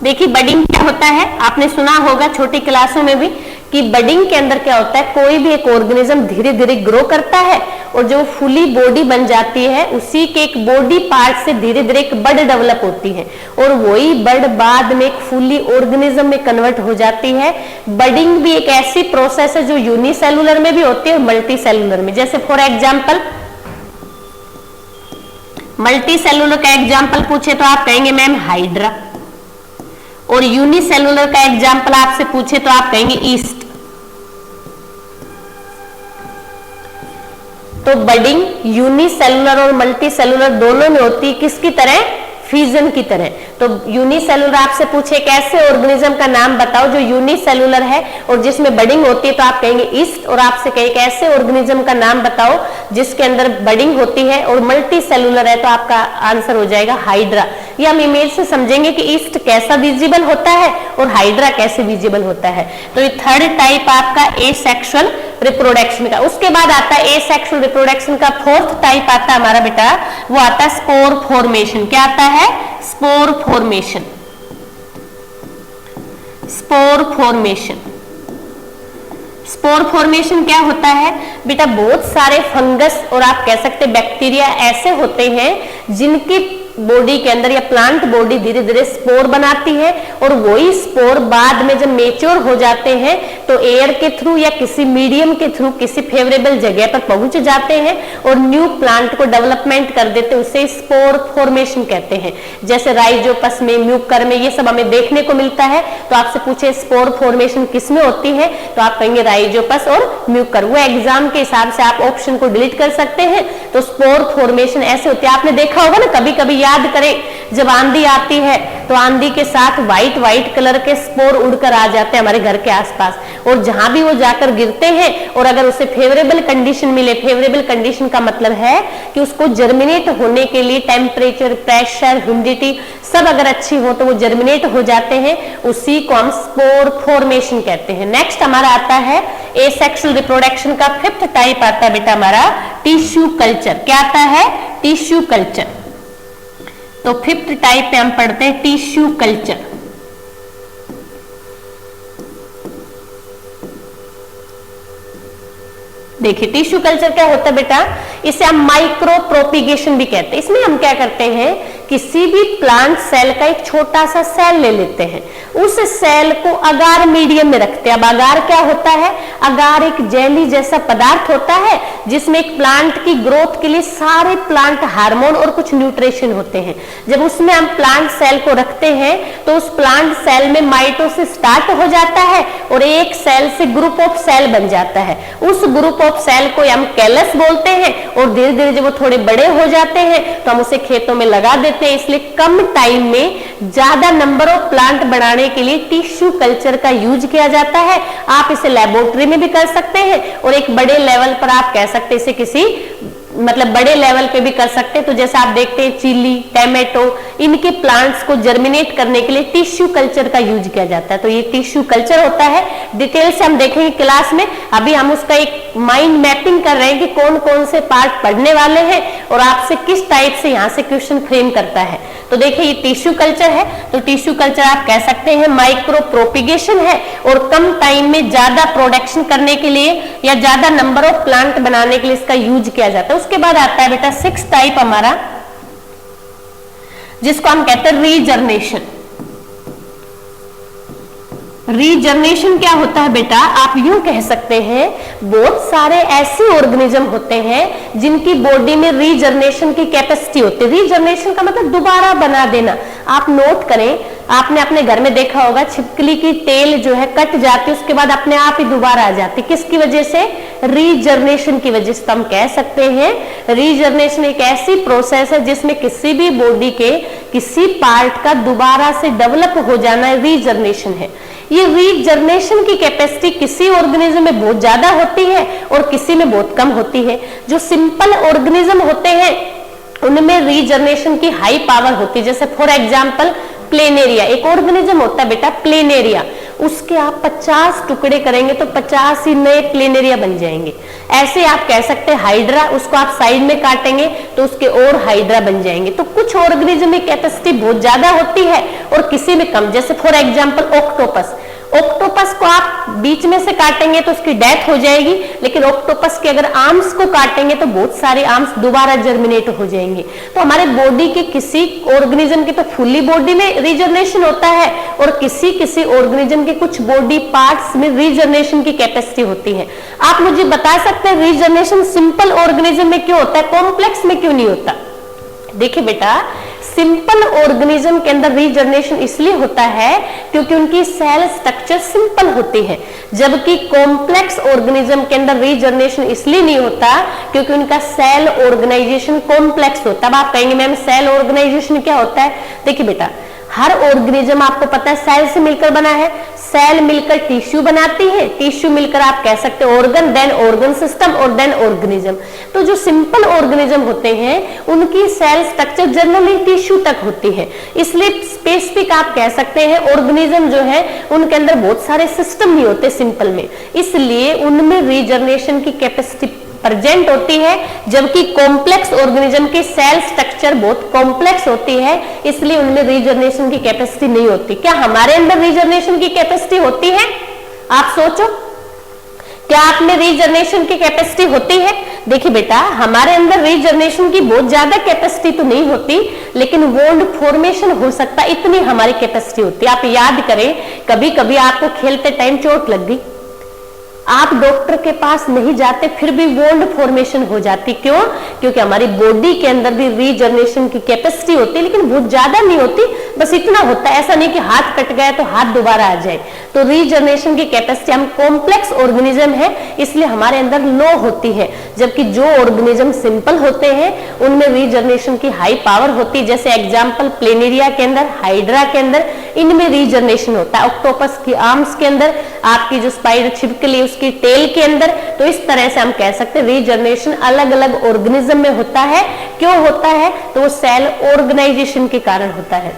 देखिए बडिंग क्या होता है, आपने सुना होगा छोटी क्लासों में भी कि बडिंग के अंदर क्या होता है, कोई भी एक ऑर्गेनिज्म धीरे धीरे ग्रो करता है और जो फुली बॉडी बन जाती है उसी के एक बॉडी पार्ट से धीरे धीरे एक बर्ड डेवलप होती है और वही बर्ड बाद में एक फुली ऑर्गेनिज्म में कन्वर्ट हो जाती है। बर्डिंग भी एक ऐसी प्रोसेस है जो यूनिसेलुलर में भी होती है और मल्टी सेलुलर में। जैसे फॉर एग्जाम्पल मल्टी सेलुलर का एग्जाम्पल पूछे तो आप कहेंगे मैम हाइड्रा, और यूनिसेलुलर का एग्जाम्पल आपसे पूछे तो आप कहेंगे ईस्ट। तो बडिंग यूनिसेलुलर और मल्टी सेलुलर दोनों में होती है, किसकी तरह? फ्यूजन की तरह। तो यूनिसेलुलर आपसे पूछे कैसे ऑर्गेनिज्म का नाम बताओ जो यूनिसेलुलर है और जिसमें बडिंग होती है तो आप कहेंगे ईस्ट, और आपसे कहे कैसे ऑर्गेनिज्म का नाम बताओ जिसके अंदर बडिंग होती है और मल्टी सेलुलर है तो आपका आंसर हो जाएगा हाइड्रा। ये हम इमेज से समझेंगे कि ईस्ट कैसा विजिबल होता है और हाइड्रा कैसे विजिबल होता है। तो ये थर्ड टाइप आपका एसेक्सुअल रिप्रोडक्शन का। उसके बाद आता है एसेक्सुअल रिप्रोडक्शन का फोर्थ टाइप आता है हमारा बेटा, वो आता है स्पोर फॉर्मेशन। क्या आता है? Spore formation. Spore formation. Spore formation क्या होता है बेटा? बहुत सारे फंगस और आप कह सकते बैक्टीरिया ऐसे होते हैं जिनकी बॉडी के अंदर या प्लांट बॉडी धीरे धीरे स्पोर बनाती है और वही स्पोर बाद में जब मेच्योर हो जाते हैं तो एयर के थ्रू या किसी मीडियम के थ्रू किसी फेवरेबल जगह पर पहुंच जाते हैं और न्यू प्लांट को डेवलपमेंट कर देते हैं, उसे स्पोर फॉर्मेशन कहते हैं। जैसे राइजोपस में, म्यूकर में, ये सब हमें देखने को मिलता है। तो आपसे पूछे स्पोर फॉर्मेशन किसमें होती है तो आप कहेंगे राइजोपस और म्यूकर। वो एग्जाम के हिसाब से आप ऑप्शन को डिलीट कर सकते हैं। तो स्पोर फॉर्मेशन ऐसे होती है, आपने देखा होगा ना, कभी कभी याद करें जब आंधी आती है तो आंधी के साथ व्हाइट व्हाइट कलर के स्पोर उड़कर आ जाते हैं हमारे घर के आसपास, और जहां भी वो जाकर गिरते हैं और अगर उसे फेवरेबल कंडीशन मिले, फेवरेबल कंडीशन का मतलब है कि उसको जर्मिनेट होने के लिए टेम्परेचर, प्रेशर, ह्यूमिडिटी सब अगर अच्छी हो तो वो जर्मिनेट हो जाते हैं, उसी को हम स्पोर फॉर्मेशन कहते हैं। नेक्स्ट हमारा आता है एसेक्सुअल रिप्रोडक्शन का फिफ्थ टाइप आता है बेटा हमारा टिश्यू कल्चर। क्या आता है? Tissue culture. तो फिफ्थ टाइप पे हम पढ़ते हैं टिश्यू कल्चर। देखिए टिश्यू कल्चर क्या होता है बेटा? इसे हम माइक्रो प्रोपिगेशन भी कहते हैं। इसमें हम क्या करते हैं, किसी भी प्लांट सेल का एक छोटा सा सेल ले लेते हैं, उस सेल को अगार मीडियम में रखते हैं। अब अगार क्या होता है? अगार एक जेली जैसा पदार्थ होता है जिसमें एक प्लांट की ग्रोथ के लिए सारे प्लांट हार्मोन और कुछ न्यूट्रिशन होते हैं। जब उसमें हम प्लांट सेल को रखते हैं तो उस प्लांट सेल में माइटोसिस स्टार्ट हो जाता है और एक सेल से ग्रुप ऑफ सेल बन जाता है। उस ग्रुप ऑफ सेल को हम कैलस बोलते हैं और धीरे धीरे जब वो थोड़े बड़े हो जाते हैं तो हम उसे खेतों में लगा देते हैं। इसलिए कम टाइम में ज्यादा नंबर ऑफ प्लांट बनाने के लिए टिश्यू कल्चर का यूज किया जाता है। आप इसे लेबोरेटरी में भी कर सकते हैं और एक बड़े लेवल पर आप कह सकते हैं इसे किसी मतलब बड़े लेवल पे भी कर सकते हैं। तो जैसे आप देखते हैं चिली, टमाटो, इनके प्लांट्स को जर्मिनेट करने के लिए टिश्यू कल्चर का यूज किया जाता है। तो ये टिश्यू कल्चर होता है। डिटेल से हम देखेंगे क्लास में। अभी हम उसका एक माइंड मैपिंग कर रहे हैं कि कौन कौन से पार्ट पढ़ने वाले हैं और आपसे किस टाइप से यहाँ से क्वेश्चन फ्रेम करता है। तो देखिए ये टिश्यू कल्चर है। तो टिश्यू कल्चर आप कह सकते हैं माइक्रो प्रोपिगेशन है और कम टाइम में ज्यादा प्रोडक्शन करने के लिए या ज्यादा नंबर ऑफ प्लांट बनाने के लिए इसका यूज किया जाता है। उसके बाद आता है बेटा सिक्स टाइप हमारा, जिसको हम कहते हैं रीजर्नेशन। रीजर्नेशन क्या होता है बेटा? आप यूं कह सकते हैं बहुत सारे ऐसे ऑर्गेनिज्म होते हैं जिनकी बॉडी में रीजर्नेशन की कैपेसिटी होती है। रीजर्नेशन का मतलब दोबारा बना देना। आप नोट करें, आपने अपने घर में देखा होगा छिपकली की टेल जो है कट जाती है, उसके बाद अपने आप ही दोबारा आ जाती। किसकी वजह से? रीजर्नेशन की वजह से। तो हम कह सकते हैं रीजर्नेशन एक ऐसी प्रोसेस है जिसमें किसी भी बॉडी के किसी पार्ट का दोबारा से डेवलप हो जाना रीजर्नेशन है। ये रीजर्नेशन की कैपेसिटी किसी ऑर्गेनिज्म में बहुत ज्यादा होती है और किसी में बहुत कम होती है। जो सिंपल ऑर्गेनिज्म होते हैं उनमें रीजर्नेशन की हाई पावर होती है। जैसे फॉर एग्जांपल प्लेनेरिया, एक ऑर्गेनिज्म होता है बेटा प्लेनेरिया, उसके आप 50 टुकड़े करेंगे तो 50 ही नए प्लेनेरिया बन जाएंगे। ऐसे आप कह सकते हैं हाइड्रा, उसको आप साइड में काटेंगे तो उसके और हाइड्रा बन जाएंगे। तो कुछ ऑर्गेनिज्म में कैपेसिटी बहुत ज्यादा होती है और किसी में कम। जैसे फॉर एग्जांपल ऑक्टोपस, ऑक्टोपस को आप बीच में से काटेंगे तो उसकी डेथ हो जाएगी, लेकिन ऑक्टोपस के अगर आर्म्स को काटेंगे तो बहुत सारे आर्म्स दोबारा जर्मिनेट हो जाएंगे। तो हमारे बॉडी के किसी ऑर्गेनिज्म की तो फुल्ली बॉडी में रीजनरेशन होता है और किसी किसी ऑर्गेनिज्म के कुछ बॉडी पार्ट्स में रीजनरेशन की कैपेसिटी होती है। आप मुझे बता सकते हैं रीजनरेशन सिंपल ऑर्गेनिज्म में क्यों होता है, कॉम्प्लेक्स में क्यों नहीं होता? देखिए बेटा, सिंपल ऑर्गेनिज्म के अंदर रीजनरेशन इसलिए होता है क्योंकि उनकी सेल स्ट्रक्चर सिंपल होती है, जबकि कॉम्प्लेक्स ऑर्गेनिज्म के अंदर रीजनरेशन इसलिए नहीं होता क्योंकि उनका सेल ऑर्गेनाइजेशन कॉम्प्लेक्स होता है। अब आप कहेंगे मैम सेल ऑर्गेनाइजेशन क्या होता है? देखिए बेटा, हर ऑर्गेनिज्म आपको पता है सेल से मिलकर बना है, सेल मिलकर टिश्यू बनाती है, टिश्यू मिलकर आप कह सकते हैं ऑर्गन, देन ऑर्गन सिस्टम और देन ऑर्गेनिज्म। तो जो सिंपल ऑर्गेनिज्म होते हैं उनकी सेल स्ट्रक्चर जनरली टिश्यू तक होती है, इसलिए स्पेसिफिक आप कह सकते हैं ऑर्गेनिज्म जो है उनके अंदर बहुत सारे सिस्टम नहीं होते सिंपल में, इसलिए उनमें रीजनरेशन की कैपेसिटी प्रेजेंट होती है, जबकि कॉम्प्लेक्स ऑर्गेनिज्म की सेल स्ट्रक्चर बहुत कॉम्प्लेक्स होती है, इसलिए उनमें रीजनरेशन की कैपेसिटी नहीं होती। क्या हमारे अंदर रीजनरेशन की कैपेसिटी होती है? आप सोचो, क्या आप में रीजनरेशन की कैपेसिटी होती है? देखिए बेटा, हमारे अंदर रीजनरेशन की बहुत ज्यादा कैपेसिटी तो नहीं होती, लेकिन वोंड फॉर्मेशन हो सकता है, इतनी हमारी कैपेसिटी होती है। आप याद करें, कभी कभी आपको खेलते टाइम चोट लग गई, आप डॉक्टर के पास नहीं जाते, फिर भी वोंड फॉर्मेशन हो जाती। क्यों? क्योंकि हमारी बॉडी के अंदर भी रीजनरेशन की कैपेसिटी होती है, लेकिन बहुत ज्यादा नहीं होती, बस इतना होता है। ऐसा नहीं कि हाथ कट गया तो हाथ दोबारा आ जाए। तो रीजनरेशन की कैपेसिटी, हम कॉम्प्लेक्स ऑर्गेनिज्म है इसलिए हमारे अंदर लो होती है, जबकि जो ऑर्गेनिज्म सिंपल होते हैं उनमें रीजनरेशन की हाई पावर होती है। जैसे एग्जाम्पल प्लेनेरिया के अंदर, हाइड्रा के अंदर, इनमें रीजनरेशन होता है। ऑक्टोपस की आर्म्स के अंदर, आपकी जो स्पाइडर छिपकली उसकी टेल के अंदर। तो इस तरह से हम कह सकते हैं रीजनरेशन अलग अलग ऑर्गेनिज्म में होता है। क्यों होता है? तो वो सेल ऑर्गेनाइजेशन के कारण होता है।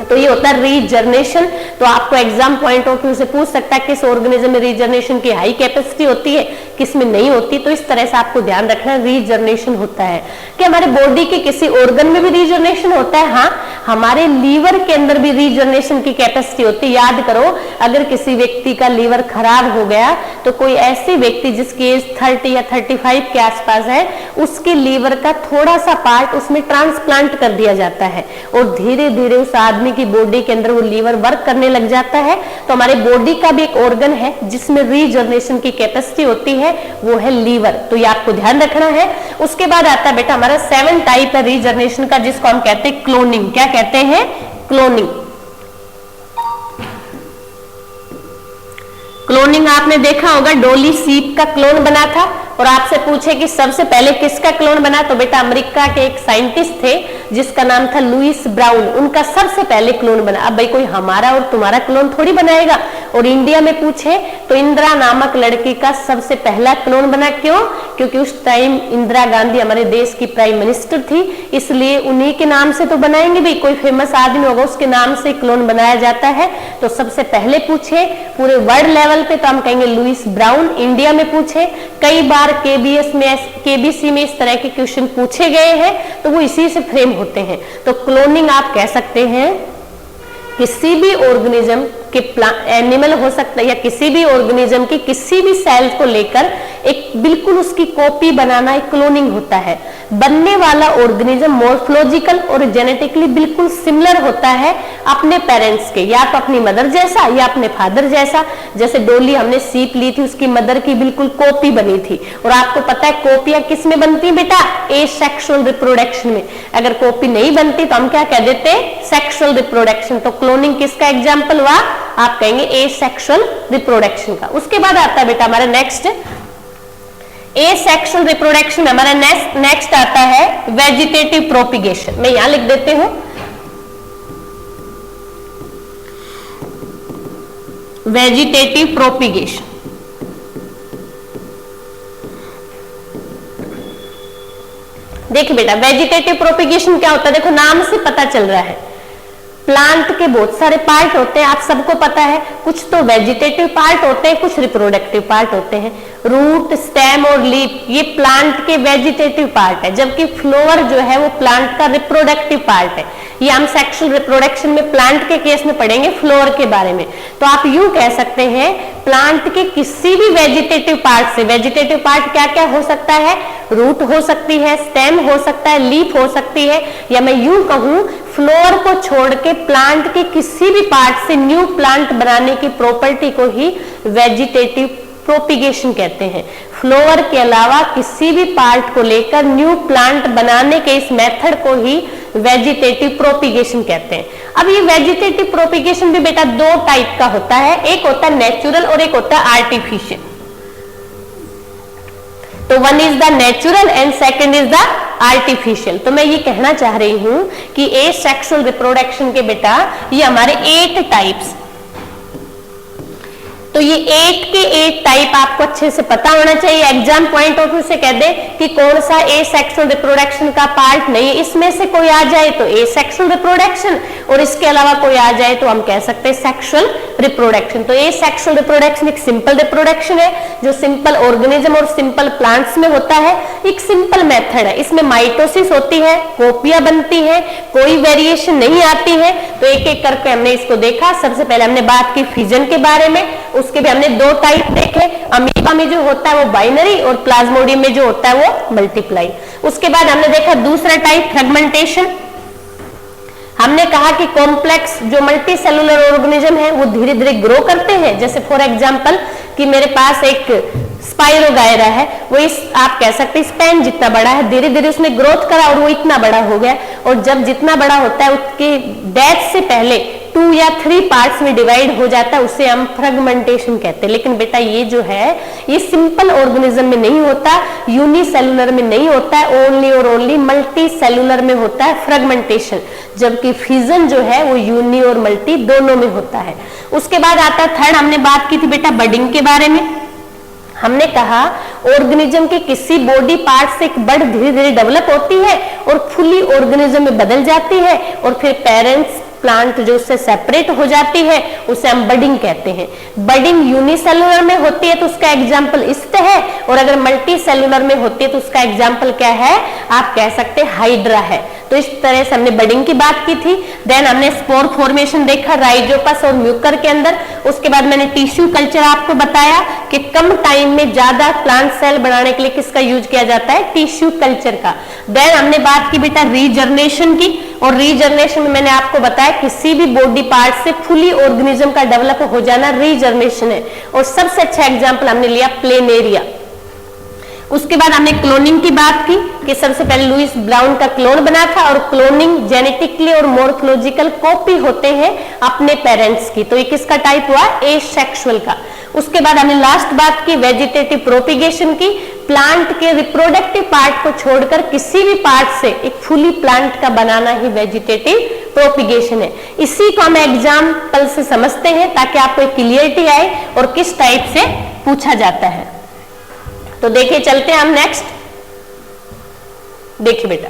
तो ये होता है रीजनरेशन। तो आपको एग्जाम पॉइंट ऑफ व्यू से पूछ सकता है किस ऑर्गेनिज्म में रीजनरेशन की हाई कैपेसिटी होती है, किस में नहीं होती। तो इस तरह से आपको ध्यान रखना है रीजनरेशन होता है। कि हमारे बॉडी के किसी ऑर्गन में भी रीजनरेशन होता है? हाँ, हमारे लीवर के अंदर भी रीजनरेशन की कैपेसिटी होती है। याद करो, अगर किसी व्यक्ति का लीवर खराब हो गया तो कोई ऐसे व्यक्ति जिसकी एज 30 या 35 के आसपास है, उसके लीवर का थोड़ा सा पार्ट उसमें ट्रांसप्लांट कर दिया जाता है और धीरे धीरे उस आदमी की बॉडी के अंदर वो लीवर वर्क करने लग जाता है। तो हमारे बॉडी का भी एक ऑर्गन है जिसमें रीजनरेशन की कैपेसिटी होती है, वो है लीवर। तो ये आपको ध्यान रखना है। उसके बाद आता है बेटा हमारा 7 टाइप है रीजनरेशन का, जिसको हम कहते हैं क्लोनिंग। क्या कहते हैं? क्लोनिंग। क्लोनिंग आपने देखा होगा, डॉली सीप का क्लोन बना था और आपसे पूछे कि सबसे पहले किसका क्लोन बना, तो बेटा अमेरिका के एक साइंटिस्ट थे जिसका नाम था लुइस ब्राउन, उनका सबसे पहले क्लोन बना। अब भाई कोई हमारा और तुम्हारा क्लोन थोड़ी बनाएगा। और इंडिया में पूछे तो इंदिरा नामक लड़की का सबसे पहला क्लोन बना। क्यों? क्योंकि उस टाइम इंदिरा गांधी हमारे देश की प्राइम मिनिस्टर थी, इसलिए उन्हीं के नाम से तो बनाएंगे भी, कोई फेमस आदमी होगा उसके नाम से क्लोन बनाया जाता है। तो सबसे पहले पूछे पूरे वर्ल्ड लेवल पे तो हम कहेंगे लुइस ब्राउन। इंडिया में पूछे, कई बार केबीसी में इस तरह के क्वेश्चन पूछे गए हैं, तो वो इसी से फ्रेम होते हैं। तो क्लोनिंग आप कह सकते हैं किसी भी ऑर्गेनिज्म के एनिमल हो सकता है या किसी भी ऑर्गेनिज्म की किसी भी सेल को लेकर एक बिल्कुल उसकी कॉपी बनाना एक क्लोनिंग होता है। बनने वाला ऑर्गेनिज्म मॉर्फोलॉजिकल और जेनेटिकली बिल्कुल सिमिलर होता है अपने पेरेंट्स के, या तो अपनी मदर जैसा या अपने फादर जैसा। जैसे डोली हमने सीप ली थी, उसकी मदर की बिल्कुल कॉपी बनी थी। और आपको पता है कॉपियां किस में बनती है बेटा? एसेक्सुअल रिप्रोडक्शन में। अगर कॉपी नहीं बनती तो हम क्या कह देते हैं? Sexual reproduction. तो क्लोनिंग किसका एग्जाम्पल हुआ? आप कहेंगे एसेक्सुअल रिप्रोडक्शन का। उसके बाद आता है बेटा हमारा नेक्स्ट एसेक्सुअल रिप्रोडक्शन में हमारा नेक्स्ट आता है वेजिटेटिव प्रोपिगेशन। मैं यहां लिख देती हूं वेजिटेटिव प्रोपिगेशन। देखिए बेटा वेजिटेटिव प्रोपिगेशन क्या होता है, देखो नाम से पता चल रहा है। प्लांट के बहुत सारे पार्ट होते हैं, आप सबको पता है। कुछ तो वेजिटेटिव पार्ट होते हैं, कुछ रिप्रोडक्टिव पार्ट होते हैं। रूट, स्टेम और लीफ ये प्लांट के वेजिटेटिव पार्ट है, जबकि फ्लावर जो है वो प्लांट का रिप्रोडक्टिव पार्ट है। ये हम सेक्सुअल रिप्रोडक्शन में प्लांट के केस में पढ़ेंगे, फ्लावर के बारे में। तो आप यूं कह सकते हैं प्लांट के किसी भी वेजिटेटिव पार्ट से, वेजिटेटिव पार्ट क्या क्या हो सकता है, रूट हो सकती है, स्टेम हो सकता है, लीफ हो सकती है, या मैं यूं कहूं फ्लोर को छोड़ के प्लांट के किसी भी पार्ट से न्यू प्लांट बनाने की प्रॉपर्टी को ही वेजिटेटिव प्रोपिगेशन कहते हैं। फ्लोवर के अलावा किसी भी पार्ट को लेकर न्यू प्लांट बनाने के इस मेथड को ही वेजिटेटिव प्रोपिगेशन कहते हैं। अब ये वेजिटेटिव प्रोपिगेशन भी बेटा दो टाइप का होता है, एक होता है नेचुरल और एक होता है आर्टिफिशियल। तो one is the natural and second is the artificial. तो मैं ये कहना चाह रही हूं कि एसेक्सुअल रिप्रोडक्शन के बेटा ये हमारे 8 टाइप्स, तो ये 8 के 8 टाइप आपको अच्छे से पता होना चाहिए। एग्जाम पॉइंट ऑफ व्यू से कह दे कि कौन सा एसेक्सुअल रिप्रोडक्शन का पार्ट नहीं है, इसमें से कोई आ जाए तो एसेक्सुअल रिप्रोडक्शन, और इसके अलावा कोई आ जाए तो हम कह सकते हैं सेक्सुअल रिप्रोडक्शन। तो एसेक्सुअल रिप्रोडक्शन एक सिंपल रिप्रोडक्शन है जो सिंपल ऑर्गेनिज्म और सिंपल प्लांट्स में होता है। एक सिंपल मेथड है, इसमें माइटोसिस होती है, कॉपियां बनती है, कोई वेरिएशन नहीं आती है। तो एक एक करके हमने इसको देखा। सबसे पहले हमने बात की फिजन के बारे में, उसके भी हमने 2 टाइप देखे। अमीबा में जो होता है वो बाइनरी और प्लाज्मोडियम में जो होता है वो मल्टीप्लाई। उसके बाद हमने देखा दूसरा टाइप फ्रेगमेंटेशन। हमने कहा कि कॉम्प्लेक्स जो मल्टी सेलुलर ऑर्गेनिज्म है वो धीरे धीरे ग्रो करते हैं। जैसे फॉर एग्जांपल कि मेरे पास एक स्पाइरोगायरा है, वो इस आप कह सकते हैं स्पैन जितना बड़ा है, धीरे धीरे उसने ग्रोथ करा और वो इतना बड़ा हो गया। और जब जितना बड़ा होता है उसकी डेथ से पहले 2 या 3 पार्ट्स में डिवाइड हो जाता है, उसे हम फ्रेगमेंटेशन कहते हैं। लेकिन बेटा ये जो है ये सिंपल ऑर्गेनिज्म में नहीं होता, यूनिसेलुलर में नहीं होता है, ओनली और ओनली मल्टी सेलुलर में होता है फ्रेगमेंटेशन, जबकि फिजन जो है वो यूनि और मल्टी दोनों में होता है। उसके बाद आता है थर्ड, हमने बात की थी बेटा बडिंग के बारे में। हमने कहा ऑर्गेनिज्म के किसी बॉडी पार्ट से एक बड धीरे धीरे डेवलप होती है और फुली ऑर्गेनिज्म में बदल जाती है, और फिर पेरेंट्स प्लांट जो उससे सेपरेट हो जाती है उसे हम बडिंग कहते हैं। बडिंग यूनिसेलुलर में होती है तो उसका एग्जाम्पल ईस्ट है, और अगर मल्टी सेलुलर में होती है तो उसका एग्जाम्पल क्या है, आप कह सकते हैं हाइड्रा है। तो इस तरह से हमने बडिंग की बात की थी। देन हमने स्पोर फॉर्मेशन देखा राइजोपस और म्यूकर के अंदर। उसके बाद मैंने टिश्यू कल्चर आपको बताया कि कम टाइम में ज्यादा प्लांट सेल बनाने के लिए किसका यूज किया जाता है, टिश्यू कल्चर का। देन हमने बात की बेटा रीजनरेशन की, और रीजनरेशन में मैंने आपको बताया किसी भी बॉडी पार्ट से फुली ऑर्गेनिज्म का डेवलप हो जाना रीजनरेशन है। और सबसे अच्छा एग्जांपल हमने लिया प्लेनेरिया। उसके बाद हमने क्लोनिंग की बात की कि सबसे पहले लुइस ब्राउन का क्लोन बना था, और क्लोनिंग जेनेटिकली और मॉर्फोलॉजिकल कॉपी होते हैं अपने पेरेंट्स की। तो ये किसका टाइप हुआ, एसेक्सुअल का। उसके बाद हमने लास्ट बात की वेजिटेटिव प्रोपिगेशन की। प्लांट के रिप्रोडक्टिव पार्ट को छोड़कर किसी भी पार्ट से एक फुली प्लांट का बनाना ही वेजिटेटिव प्रोपिगेशन है। इसी को हम एग्जाम्पल से समझते हैं ताकि आपको एक क्लियरिटी आए और किस टाइप से पूछा जाता है। तो देखिए चलते हैं हम नेक्स्ट। देखिए बेटा,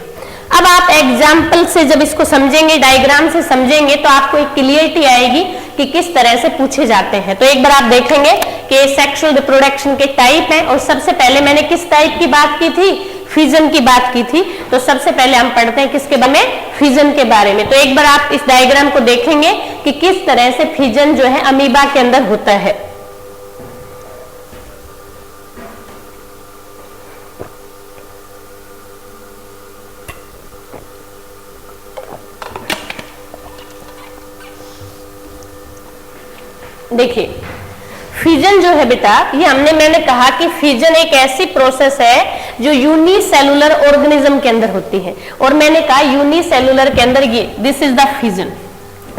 अब आप एग्जाम्पल से जब इसको समझेंगे, डायग्राम से समझेंगे, तो आपको एक क्लियरिटी आएगी कि किस तरह से पूछे जाते हैं। तो एक बार आप देखेंगे कि सेक्सुअल रिप्रोडक्शन के टाइप हैं, और सबसे पहले मैंने किस टाइप की बात की थी, फिजन की बात की थी। तो सबसे पहले हम पढ़ते हैं किसके बारे में, फिजन के बारे में। तो एक बार आप इस डायग्राम को देखेंगे कि किस तरह से फिजन जो है अमीबा के अंदर होता है। देखिए फिजन जो है बेटा, ये मैंने कहा कि फिजन एक ऐसी प्रोसेस है जो यूनिसेलुलर ऑर्गेनिज्म के अंदर होती है, और मैंने कहा यूनिसेलुलर के अंदर ये दिस इज द फिजन।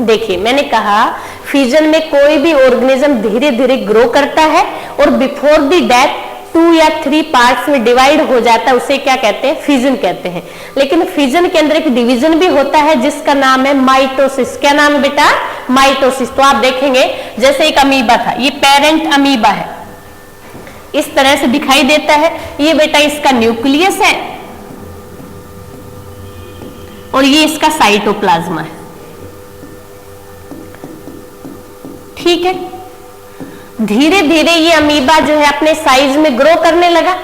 देखिए मैंने कहा फिजन में कोई भी ऑर्गेनिज्म धीरे धीरे ग्रो करता है और बिफोर द डेथ 2 या 3 पार्ट्स में डिवाइड हो जाता है, उसे क्या कहते हैं, फिजन कहते हैं। लेकिन फिजन के अंदर एक डिवीजन भी होता है जिसका नाम है माइटोसिस। क्या नाम है बेटा, माइटोसिस। तो आप देखेंगे जैसे एक अमीबा था, ये पेरेंट अमीबा है, इस तरह से दिखाई देता है। ये बेटा इसका न्यूक्लियस है और ये इसका साइटोप्लाज्मा है। ठीक है। धीरे धीरे ये अमीबा जो है अपने साइज में ग्रो करने लगा,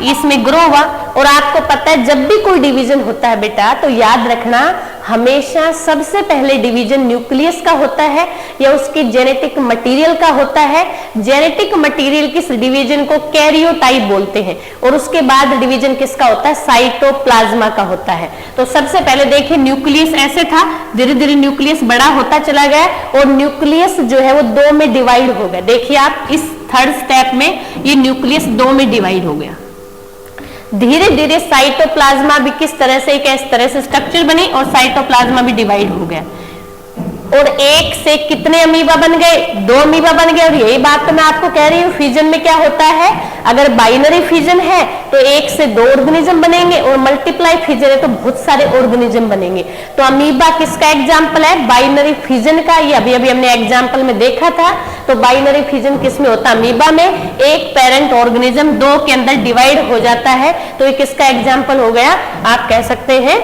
इसमें ग्रो हुआ। और आपको पता है जब भी कोई डिवीजन होता है बेटा, तो याद रखना हमेशा सबसे पहले डिवीजन न्यूक्लियस का होता है या उसके जेनेटिक मटेरियल का होता है। जेनेटिक मटेरियल किस डिवीजन को कैरियोटाइप बोलते हैं, और उसके बाद डिवीजन किसका होता है, साइटोप्लाज्मा का होता है। तो सबसे पहले देखिए न्यूक्लियस ऐसे था, धीरे धीरे न्यूक्लियस बड़ा होता चला गया और न्यूक्लियस जो है वो दो में डिवाइड हो गया। देखिए आप इस थर्ड स्टेप में ये न्यूक्लियस दो में डिवाइड हो गया। धीरे धीरे साइटोप्लाज्मा भी किस तरह से, इस तरह से स्ट्रक्चर बनी और साइटोप्लाज्मा भी डिवाइड हो गया। और एक से कितने अमीबा बन गए, दो अमीबा बन गए। और यही बात तो मैं आपको कह रही हूँ, फ्यूजन में क्या होता है, अगर बाइनरी फ्यूजन है तो एक से दो ऑर्गेनिज्म बनेंगे, और मल्टीप्लाई फ्यूजन है तो बहुत सारे ऑर्गेनिज्म बनेंगे। तो अमीबा किसका एग्जाम्पल है, बाइनरी फ्यूजन का। ये अभी अभी हमने एग्जाम्पल में देखा था। तो बाइनरी फ्यूजन किसमें होता है, अमीबा में। एक पेरेंट ऑर्गेनिज्म दो के अंदर डिवाइड हो जाता है, तो ये किसका एग्जाम्पल हो गया, आप कह सकते हैं।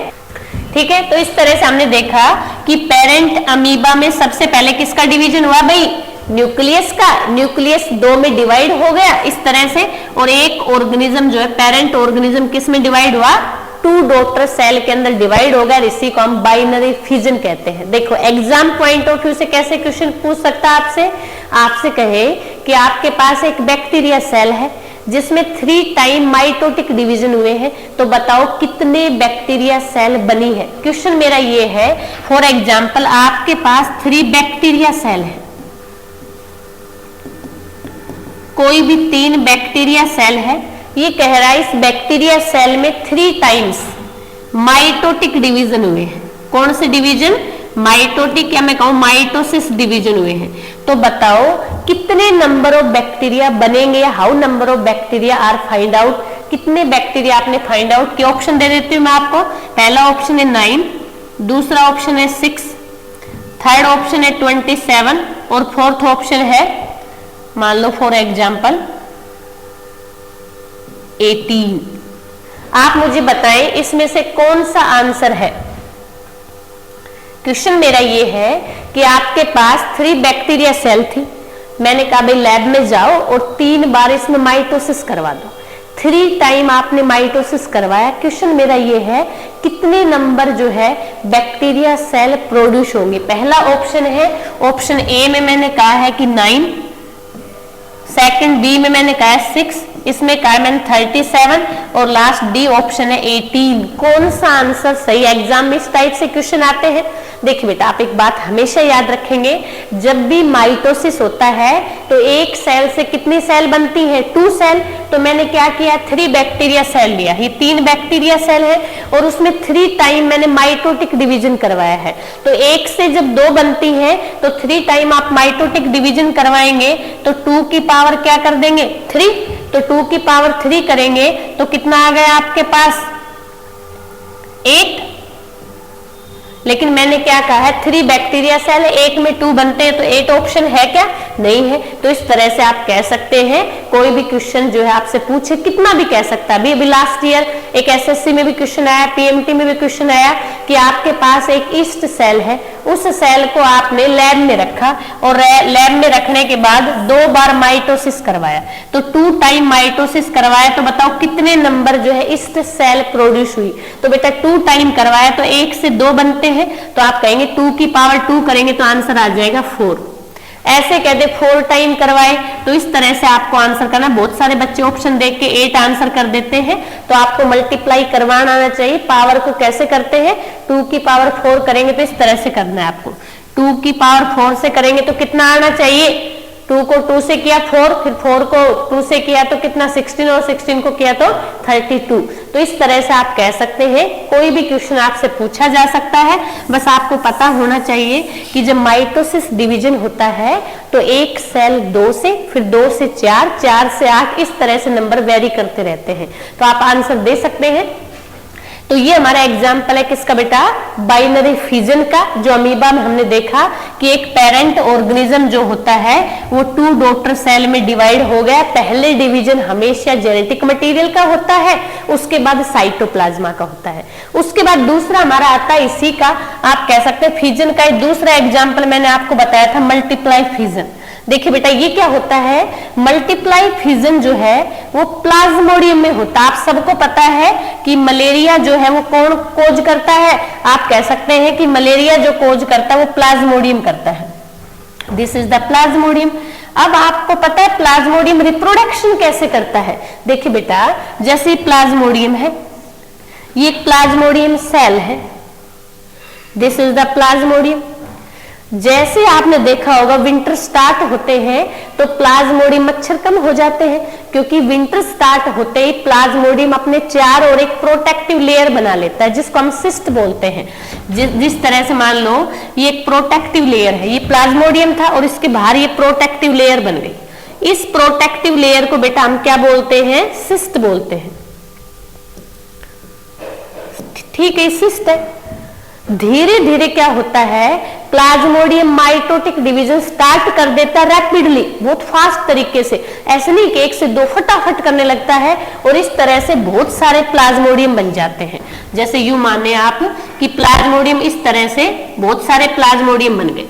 ठीक है, तो इस तरह से हमने देखा कि पेरेंट अमीबा में सबसे पहले किसका डिवीजन हुआ भाई, न्यूक्लियस का। न्यूक्लियस दो में डिवाइड हो गया इस तरह से, और एक ऑर्गेनिज्म जो है पेरेंट ऑर्गेनिज्म किस में डिवाइड हुआ, टू डॉटर सेल के अंदर डिवाइड हो गया। इसी को हम बाइनरी फ्यूजन कहते हैं। देखो एग्जाम पॉइंट ऑफ व्यू से कैसे क्वेश्चन पूछ सकता है आपसे कहे कि आपके पास एक बैक्टीरिया सेल है जिसमें 3 टाइम माइटोटिक डिवीजन हुए हैं, तो बताओ कितने बैक्टीरिया सेल बनी है। क्वेश्चन मेरा ये है, फॉर एग्जाम्पल आपके पास 3 बैक्टीरिया सेल है, कोई भी 3 बैक्टीरिया सेल है। ये कह रहा है इस बैक्टीरिया सेल में 3 टाइम्स माइटोटिक डिवीजन हुए हैं। कौन से डिवीजन, माइटोटिक या मैं कहूं माइटोसिस डिवीजन हुए हैं। तो बताओ कितने नंबर ऑफ बैक्टीरिया बनेंगे, या how number of bacteria are find out, कितने बैक्टीरिया आपने फाइंड आउट किया। ऑप्शन दे देती हूं मैं आपको। पहला ऑप्शन है 9, दूसरा ऑप्शन है 6, थर्ड ऑप्शन है 27 और फोर्थ ऑप्शन है मान लो फॉर एग्जाम्पल 18। आप मुझे बताएं इसमें से कौन सा आंसर है। क्वेश्चन मेरा ये है कि आपके पास 3 बैक्टीरिया सेल थी, मैंने कहा भाई लैब में जाओ और 3 बार इसमें माइटोसिस करवा दो। 3 टाइम आपने माइटोसिस करवाया। क्वेश्चन मेरा ये है कितने नंबर जो है बैक्टीरिया सेल प्रोड्यूस होंगे। पहला ऑप्शन है, ऑप्शन ए में मैंने कहा है कि 9, सेकंड बी में मैंने कहा है 6, इसमें कहा है मैंने 37 और लास्ट डी ऑप्शन है 18। कौन सा आंसर सही। एग्जाम में इस टाइप से क्वेश्चन आते हैं। देखिए बेटा आप एक बात हमेशा याद रखेंगे, जब भी माइटोसिस होता है तो एक सेल से कितनी सेल बनती है, 2 सेल। तो मैंने क्या किया, 3 बैक्टीरिया सेल लिया, ये 3 बैक्टीरिया सेल है और उसमें 3 टाइम मैंने माइटोटिक डिवीजन करवाया है। तो एक से जब 2 बनती है तो 3 टाइम आप माइटोटिक डिवीजन करवाएंगे तो 2 की पावर क्या कर देंगे, 3। तो 2 की पावर 3 करेंगे तो कितना आ गया आपके पास, 8। लेकिन मैंने क्या कहा है, 3 बैक्टीरिया सेल है, एक में 2 बनते हैं, तो 8 ऑप्शन है क्या, नहीं है। तो इस तरह से आप कह सकते हैं, कोई भी क्वेश्चन जो है आपसे पूछे कितना भी कह सकता है। अभी लास्ट ईयर एक एसएससी में भी क्वेश्चन आया, पीएमटी में भी क्वेश्चन आया कि आपके पास एक ईस्ट सेल है, उस सेल को आपने लैब में रखा और लैब में रखने के बाद 2 बार माइटोसिस करवाया, तो 2 टाइम माइटोसिस करवाया। तो बताओ कितने नंबर जो है ईस्ट सेल प्रोड्यूस हुई। तो बेटा 2 टाइम करवाया तो 1 से 2 बनते हैं, तो आप कहेंगे 2 की पावर 2 करेंगे तो आंसर आ जाएगा 4। ऐसे कहते 4 टाइम करवाए, तो इस तरह से आपको आंसर करना। बहुत सारे बच्चे ऑप्शन देख के 8 आंसर कर देते हैं, तो आपको मल्टीप्लाई करवाना आना चाहिए। पावर को कैसे करते हैं, 2 की पावर 4 करेंगे तो इस तरह से करना है आपको। 2 की पावर 4 से करेंगे तो कितना आना चाहिए, 2 को 2 से किया 4, फिर 4 को 2 से किया तो कितना 16 और 16 को किया तो 32। तो इस तरह से आप कह सकते हैं, कोई भी क्वेश्चन आपसे पूछा जा सकता है। बस आपको पता होना चाहिए कि जब माइटोसिस डिवीजन होता है तो एक सेल 2 से, फिर 2 से 4, 4 से 8, इस तरह से नंबर वेरी करते रहते हैं। तो आप आंसर दे सकते हैं। तो ये हमारा एग्जाम्पल है किसका बेटा, बाइनरी फिजन का, जो अमीबा में हमने देखा कि एक पेरेंट ऑर्गेनिज्म जो होता है वो 2 डॉटर सेल में डिवाइड हो गया। पहले डिवीजन हमेशा जेनेटिक मटेरियल का होता है, उसके बाद साइटोप्लाज्मा का होता है, उसके बाद दूसरा हमारा आता है इसी का, आप कह सकते हैं फिजन का। दूसरा एग्जाम्पल मैंने आपको बताया था मल्टीप्लाई फिजन। देखिए बेटा ये क्या होता है, मल्टीप्लाई फिजन जो है वो प्लाज्मोडियम में होता है। आप सबको पता है कि मलेरिया जो है वो कौन कोज करता है, आप कह सकते हैं कि मलेरिया जो कोज करता है वो प्लाज्मोडियम करता है, दिस इज द प्लाज्मोडियम। अब आपको पता है प्लाज्मोडियम रिप्रोडक्शन कैसे करता है। देखिए बेटा जैसे प्लाज्मोडियम है, ये प्लाज्मोडियम सेल है, दिस इज द प्लाज्मोडियम। जैसे आपने देखा होगा विंटर स्टार्ट होते हैं तो प्लाज्मोडियम मच्छर कम हो जाते हैं, क्योंकि विंटर स्टार्ट होते ही प्लाज्मोडियम अपने चार और एक प्रोटेक्टिव लेयर बना लेता है जिसको हम सिस्ट बोलते हैं। जिस तरह से मान लो ये एक प्रोटेक्टिव लेयर है, ये प्लाज्मोडियम था और इसके बाहर ये प्रोटेक्टिव लेयर बन गई। इस प्रोटेक्टिव लेयर को बेटा हम क्या बोलते हैं, सिस्ट बोलते हैं। ठीक है, सिस्ट है। धीरे धीरे क्या होता है, प्लाज्मोडियम माइटोटिक डिवीजन स्टार्ट कर देता है रैपिडली, बहुत फास्ट तरीके से, ऐसे नहीं कि 1 से 2 फटाफट करने लगता है, और इस तरह से बहुत सारे प्लाज्मोडियम बन जाते हैं। जैसे यूं माने आप कि प्लाज्मोडियम इस तरह से बहुत सारे प्लाज्मोडियम बन गए,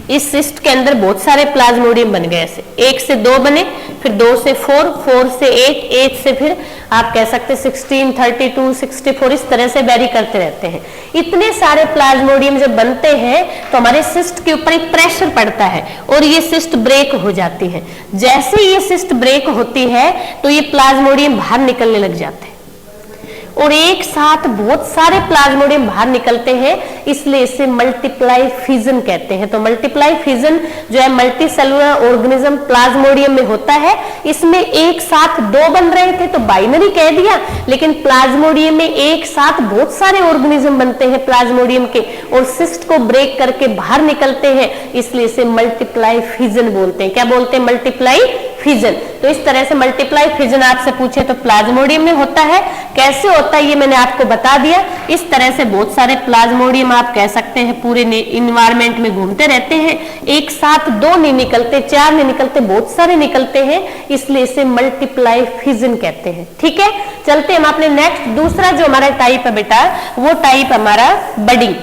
इस सिस्ट के अंदर बहुत सारे प्लाज्मोडियम बन गए। ऐसे 1 से 2 बने, फिर 2 से 4, 4 से 8, 8 से फिर आप कह सकते हैं 16, 32, 64, इस तरह से वेरी करते रहते हैं। इतने सारे प्लाज्मोडियम जब बनते हैं तो हमारे सिस्ट के ऊपर एक प्रेशर पड़ता है और ये सिस्ट ब्रेक हो जाती है। जैसे ये सिस्ट ब्रेक होती है तो ये प्लाज्मोडियम बाहर निकलने लग जाते हैं, और एक साथ बहुत सारे प्लाज्मोडियम बाहर निकलते हैं, इसलिए इसे मल्टीप्लाई फिजन कहते हैं। तो मल्टीप्लाई फिजन जो है मल्टी सेलुलर ऑर्गेनिज्म प्लाज्मोडियम में होता है। इसमें एक साथ 2 बन रहे थे तो बाइनरी कह दिया, लेकिन प्लाज्मोडियम में एक साथ बहुत सारे ऑर्गेनिज्म बनते हैं प्लाज्मोडियम के, और सिस्ट को ब्रेक करके बाहर निकलते हैं, इसलिए इसे मल्टीप्लाई फिजन बोलते हैं। क्या बोलते हैं, मल्टीप्लाई फिजन। तो इस तरह से मल्टीप्लाई फिजन आपसे पूछे तो प्लाज्मोडियम में होता है। कैसे होता है ये मैंने आपको बता दिया। इस तरह से बहुत सारे प्लाज्मोडियम आप कह सकते हैं पूरे इन्वायरमेंट में घूमते रहते हैं, एक साथ 2 नहीं निकलते, 4 नहीं निकलते, बहुत सारे निकलते हैं, इसलिए इसे मल्टीप्लाई फिजन कहते हैं। ठीक है, चलते हम अपने नेक्स्ट दूसरा जो हमारा टाइप है बेटा, वो टाइप हमारा बडिंग।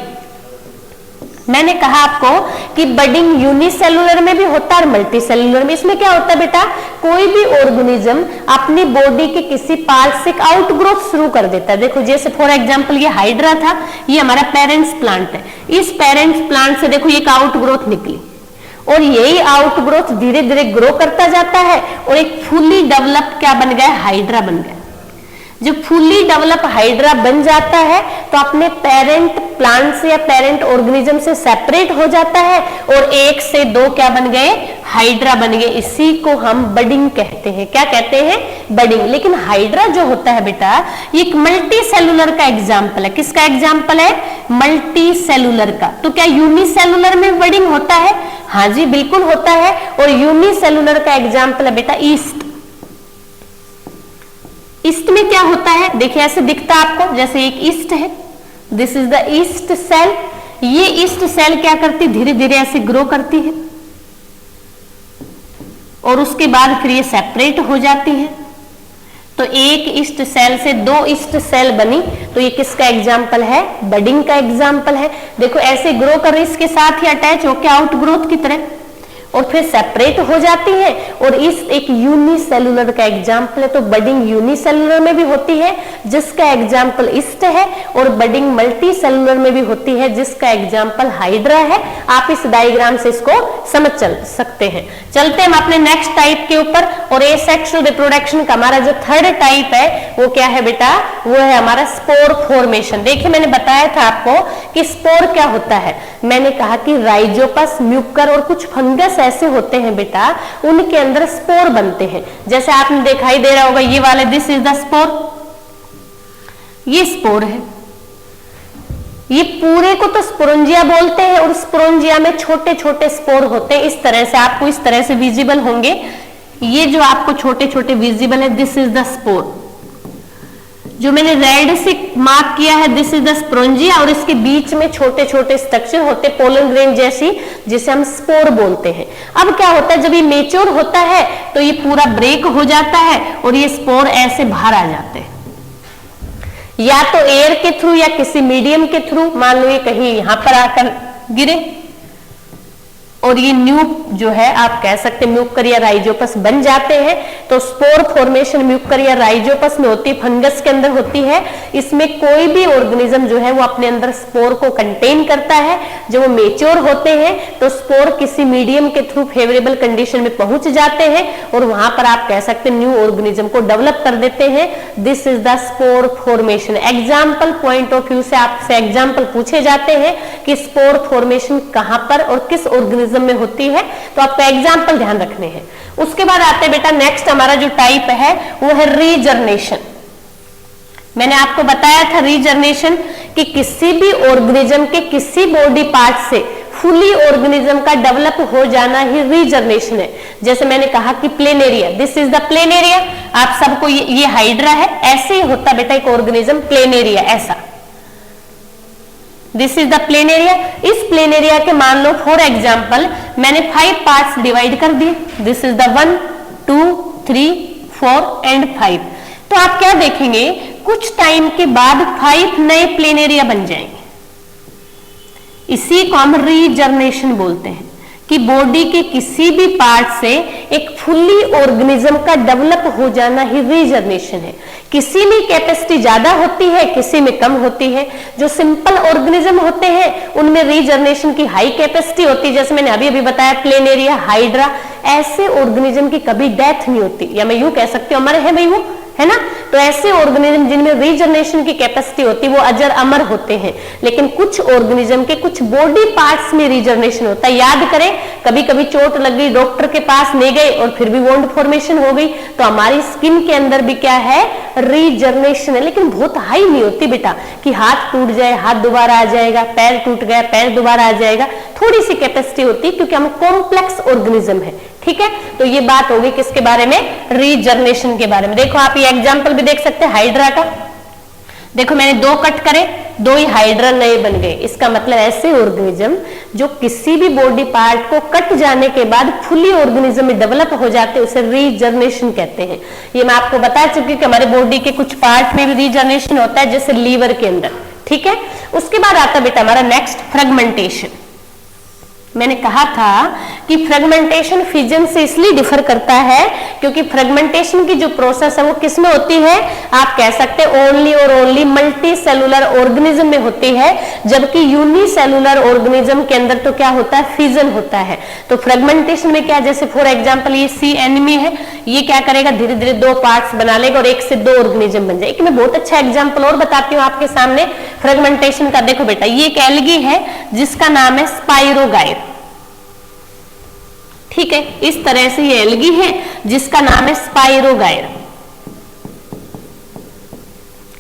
मैंने कहा आपको कि बडिंग यूनिसेलुलर में भी होता है और मल्टी सेलुलर में। इसमें क्या होता है बेटा, कोई भी ऑर्गेनिज्म अपनी बॉडी के किसी पार्ट से आउटग्रोथ शुरू कर देता है। देखो जैसे फॉर एग्जांपल ये हाइड्रा था, ये हमारा पेरेंट्स प्लांट है, इस पेरेंट्स प्लांट से देखो एक आउटग्रोथ निकली, और यही आउटग्रोथ धीरे धीरे ग्रो करता जाता है और एक फुली डेवलप क्या बन गया, हाइड्रा बन गया। जब फुली डेवलप हाइड्रा बन जाता है तो अपने पेरेंट प्लांट से या पेरेंट ऑर्गेनिज्म से सेपरेट हो जाता है और 1 से 2 क्या बन गए, हाइड्रा बन गए। इसी को हम बडिंग कहते हैं। क्या कहते हैं, बडिंग। लेकिन हाइड्रा जो होता है बेटा ये एक मल्टी सेलुलर का एग्जाम्पल है। किसका एग्जाम्पल है, मल्टी सेलुलर का। तो क्या यूनिसेलुलर में बडिंग होता है, हाँ जी बिल्कुल होता है। और यूनिसेलुलर का एग्जाम्पल है बेटा ईस्ट। ईस्ट में क्या होता है, देखिए ऐसे दिखता है आपको, जैसे एक ईस्ट है, this is the yeast cell. ये ईस्ट सेल क्या करती, धीरे धीरे ऐसे ग्रो करती है और उसके बाद फिर ये सेपरेट हो जाती है। तो एक ईस्ट सेल से 2 ईस्ट सेल बनी, तो ये किसका एग्जाम्पल है, बडिंग का एग्जाम्पल है। देखो ऐसे ग्रो कर रही, इसके साथ ही अटैच होकर आउटग्रोथ की तरह, और फिर सेपरेट हो जाती है। और इस एक यूनिसेलुलर का एग्जाम्पल है। तो बडिंग यूनिसेलुलर में भी होती है जिसका एग्जाम्पल ईस्ट है, और बडिंग मल्टी सेलुलर में भी होती है जिसका एग्जाम्पल हाइड्रा है। आप इस डायग्राम से इसको समझ चल सकते हैं। चलते हम अपने नेक्स्ट टाइप के ऊपर, और एसेक्सुअल रिप्रोडक्शन का हमारा जो 3rd टाइप है वो क्या है बेटा, वो है हमारा स्पोर फॉर्मेशन। देखिए मैंने बताया था आपको कि स्पोर क्या होता है। मैंने कहा कि राइजोपस, म्यूकर और कुछ फंगस ऐसे होते हैं बेटा, उनके अंदर स्पोर बनते हैं। जैसे आपने दिखाई दे रहा होगा ये वाले, दिस इज द स्पोर, ये स्पोर है। ये पूरे को तो स्पोरेंजिया बोलते हैं, और स्पोरेंजिया में छोटे छोटे स्पोर होते हैं। इस तरह से आपको इस तरह से विजिबल होंगे, ये जो आपको छोटे छोटे विजिबल है, दिस इज द स्पोर। जो मैंने रेड से मार्क किया है, दिस इज द स्पोरेंजिया, और इसके बीच में छोटे छोटे स्ट्रक्चर होते हैं पोलन ग्रेन जैसी, जिसे हम स्पोर बोलते हैं। अब क्या होता है, जब ये मेच्योर होता है तो ये पूरा ब्रेक हो जाता है और ये स्पोर ऐसे बाहर आ जाते हैं, या तो एयर के थ्रू या किसी मीडियम के थ्रू। मान लो ये कहीं यहां पर आकर गिरे और ये न्यू जो है आप कह सकते हैं म्यूकरिया राइजोपस बन जाते हैं। तो स्पोर फॉर्मेशन म्यूकरिया राइजोपस में होती है, फंगस के अंदर होती है। इसमें कोई भी ऑर्गेनिज्म जो है वो अपने अंदर स्पोर को कंटेन करता है। जब वो मेच्योर होते हैं तो स्पोर किसी मीडियम के थ्रू फेवरेबल कंडीशन में पहुंच जाते हैं और वहां पर आप कह सकते हैं न्यू ऑर्गेनिज्म को डेवलप कर देते हैं। This is the spore formation. Example point of view से आपसे एग्जाम्पल पूछे जाते हैं कि स्पोर फॉर्मेशन कहां पर और किस ऑर्गेनिज्म में होती है, तो आपको एग्जाम्पल ध्यान रखने हैं। उसके बाद आते हैं बेटा नेक्स्ट हमारा जो टाइप है वो है रीजनरेशन। मैंने आपको बताया था रीजनरेशन कि किसी भी ऑर्गेनिज्म के किसी बॉडी पार्ट से फुली ऑर्गेनिज्म का डेवलप हो जाना ही रीजनरेशन है। जैसे मैंने कहा कि planaria, this is the planaria, आप सबको ये हाइड्रा है, ऐसे ही होता बेटा एक ऑर्गेनिज्म प्लेनेरिया ऐसा। This is the planaria. इस प्लेनेरिया के मान लो फॉर एग्जाम्पल मैंने 5 पार्ट्स डिवाइड कर दिए, दिस इज द 1 2 3 4 एंड 5। तो आप क्या देखेंगे, कुछ टाइम के बाद 5 नए प्लेनेरिया बन जाएंगे। इसी को हम रीजनरेशन बोलते हैं कि बॉडी के किसी भी पार्ट से एक फुल्ली ऑर्गेनिज्म का डेवलप हो जाना ही रीजनरेशन है। किसी में कैपेसिटी ज्यादा होती है, किसी में कम होती है। जो सिंपल ऑर्गेनिज्म होते हैं उनमें रीजनरेशन की हाई कैपेसिटी होती है, जैसे मैंने अभी अभी बताया प्लेनेरिया, हाइड्रा। ऐसे ऑर्गेनिज्म की कभी डेथ नहीं होती, या मैं यूं कह सकती हूँ अमर है भाई वो, है ना। तो ऐसे ऑर्गेनिज्म जिनमें रीजनरेशन की कैपेसिटी होती है वो अजर अमर होते हैं। लेकिन कुछ ऑर्गेनिज्म के कुछ बॉडी पार्ट्स में रीजनरेशन होता है। याद करें, कभी कभी चोट लग गई, डॉक्टर के पास नहीं गए और फिर भी वोंड फॉर्मेशन हो गई, तो हमारी स्किन के अंदर भी क्या है, रीजनरेशन है। लेकिन बहुत हाई नहीं होती बेटा कि हाथ टूट जाए हाथ दोबारा आ जाएगा, पैर टूट गया पैर दोबारा आ जाएगा। थोड़ी सी कैपेसिटी होती है क्योंकि हम कॉम्प्लेक्स ऑर्गेनिज्म है, ठीक है। तो ये बात होगी किसके बारे में, रीजनरेशन के बारे में। देखो आप ये एग्जांपल भी देख सकते हैं हाइड्रा का। देखो मैंने 2 कट करे, 2 ही हाइड्रा नए बन गए। इसका मतलब ऐसे ऑर्गेनिज्म जो किसी भी बॉडी पार्ट को कट जाने के बाद फुली ऑर्गेनिज्म में डेवलप हो जाते हैं, उसे रीजनरेशन कहते हैं। ये मैं आपको बता चुकी कि हमारे बॉडी के कुछ पार्ट में भी रीजनरेशन होता है, जैसे लीवर के अंदर, ठीक है। उसके बाद आता बेटा हमारा नेक्स्ट फ्रेगमेंटेशन। मैंने कहा था कि फ्रेगमेंटेशन फिजन से इसलिए डिफर करता है क्योंकि फ्रेगमेंटेशन की जो प्रोसेस है वो किसमें होती है, आप कह सकते हैं ओनली और ओनली मल्टी सेलुलर ऑर्गेनिज्म में होती है, जबकि यूनिसेलुलर ऑर्गेनिज्म के अंदर तो क्या होता है, फिजन होता है। तो फ्रेगमेंटेशन में क्या, जैसे फॉर एग्जांपल ये सी एनिमी है, ये क्या करेगा, धीरे धीरे 2 पार्ट्स बना लेगा और 1 से 2 ऑर्गेनिज्म बन जाएगा। मैं बहुत अच्छा एग्जाम्पल और बताती हूँ आपके सामने फ्रेगमेंटेशन का। देखो बेटा ये एक एल्गी है जिसका नाम है स्पाइरोगाइर, ठीक है। इस तरह से ये एल्गी है जिसका नाम है स्पाइरोगाइर।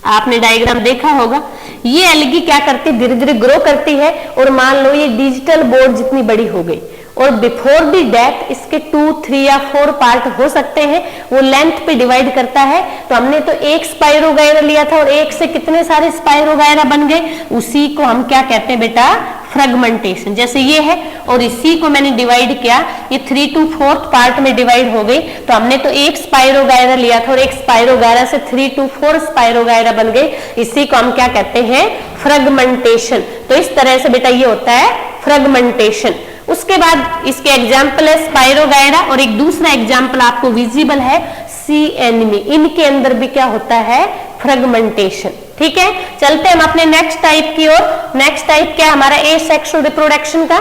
आपने डायग्राम देखा होगा। ये एल्गी क्या करती है, धीरे धीरे ग्रो करती है और मान लो ये डिजिटल बोर्ड जितनी बड़ी हो गई और बिफोर दी डेथ इसके 2, 3 या 4 पार्ट हो सकते हैं, वो लेंथ पे डिवाइड करता है। तो हमने तो एक स्पाइरोगाइरा लिया था और एक से कितने सारे स्पाइरोगाइरा बन गए, उसी को हम क्या कहते हैं बेटा, फ्रेगमेंटेशन। जैसे ये है और इसी को मैंने डिवाइड किया, ये 3 to 4 पार्ट में डिवाइड हो गई। तो हमने तो एक स्पाइरोगाइरा लिया था और एक स्पाइरोगाइरा से 3 to 4 स्पाइरोगाइरा बन गए, इसी को हम क्या कहते हैं, फ्रेगमेंटेशन। तो इस तरह से बेटा ये होता है फ्रेगमेंटेशन। उसके बाद इसके एग्जाम्पल है स्पाइरोगाइरा और एक दूसरा एग्जाम्पल आपको विजिबल है सी एनिमी। इनके अंदर भी क्या होता है, फ्रेगमेंटेशन, ठीक है। चलते हम अपने नेक्स्ट टाइप की ओर। नेक्स्ट टाइप क्या है हमारा, एसेक्सुअल रिप्रोडक्शन का।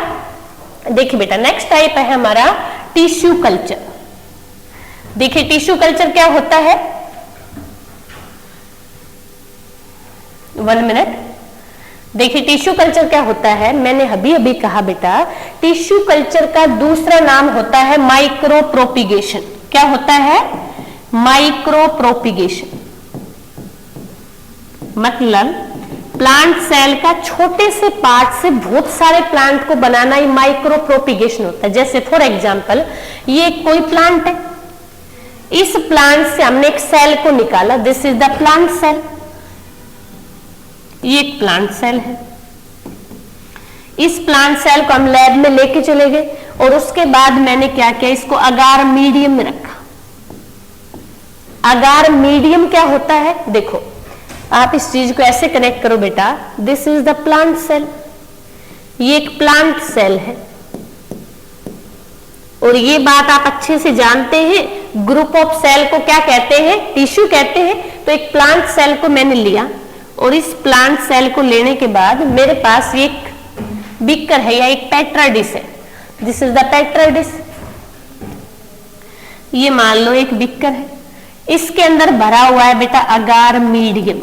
देखिए बेटा नेक्स्ट टाइप है हमारा टिश्यू कल्चर। देखिए टिश्यू कल्चर क्या होता है, 1 मिनट। देखिए टिश्यू कल्चर क्या होता है, मैंने अभी अभी कहा बेटा टिश्यू कल्चर का दूसरा नाम होता है माइक्रो प्रोपिगेशन। क्या होता है, माइक्रो प्रोपिगेशन। मतलब प्लांट सेल का छोटे से पार्ट से बहुत सारे प्लांट को बनाना ही माइक्रो प्रोपिगेशन होता है। जैसे फॉर एग्जांपल ये कोई प्लांट है, इस प्लांट से हमने एक सेल को निकाला, this is the plant cell. ये एक प्लांट सेल है। इस प्लांट सेल को हम लैब में लेके चले गए और उसके बाद मैंने क्या किया, इसको अगार मीडियम में रखा। अगार मीडियम क्या होता है, देखो आप इस चीज को ऐसे कनेक्ट करो बेटा, this is the plant cell, ये एक प्लांट सेल है। और ये बात आप अच्छे से जानते हैं, ग्रुप ऑफ सेल को क्या कहते हैं, टिश्यू कहते हैं। तो एक प्लांट सेल को मैंने लिया और इस प्लांट सेल को लेने के बाद मेरे पास एक बीकर है या एक पेट्रा डिश है, this is the Petra dish. ये मान लो एक बीकर है, इसके अंदर भरा हुआ है बेटा अगार मीडियम।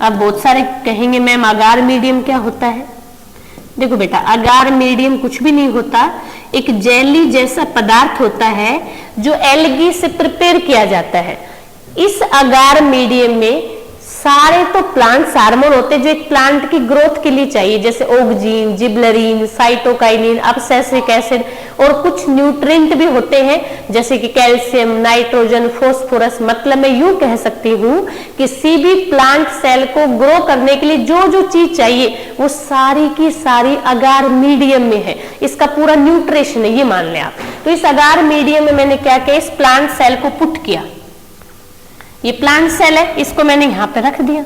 अब बहुत सारे कहेंगे मैम अगार मीडियम क्या होता है। देखो बेटा अगार मीडियम कुछ भी नहीं होता, एक जेली जैसा पदार्थ होता है जो एल्गी से प्रिपेयर किया जाता है। इस अगार मीडियम में सारे तो प्लांट हार्मोन होते हैं जो एक प्लांट की ग्रोथ के लिए चाहिए, जैसे ऑक्सीजन, जिबलरीन, साइटोकाइनिन, अब्सिसिक एसिड, और कुछ न्यूट्रिएंट भी होते हैं जैसे कि कैल्शियम, नाइट्रोजन, फास्फोरस। मतलब मैं यूं कह सकती हूं किसी भी प्लांट सेल को ग्रो करने के लिए जो जो चीज चाहिए वो सारी की सारी अगार मीडियम में है, इसका पूरा न्यूट्रिशन है, ये मान लें आप। तो इस अगार मीडियम में मैंने क्या किया, इस प्लांट सेल को पुट किया। ये प्लांट सेल है, इसको मैंने यहां पे रख दिया।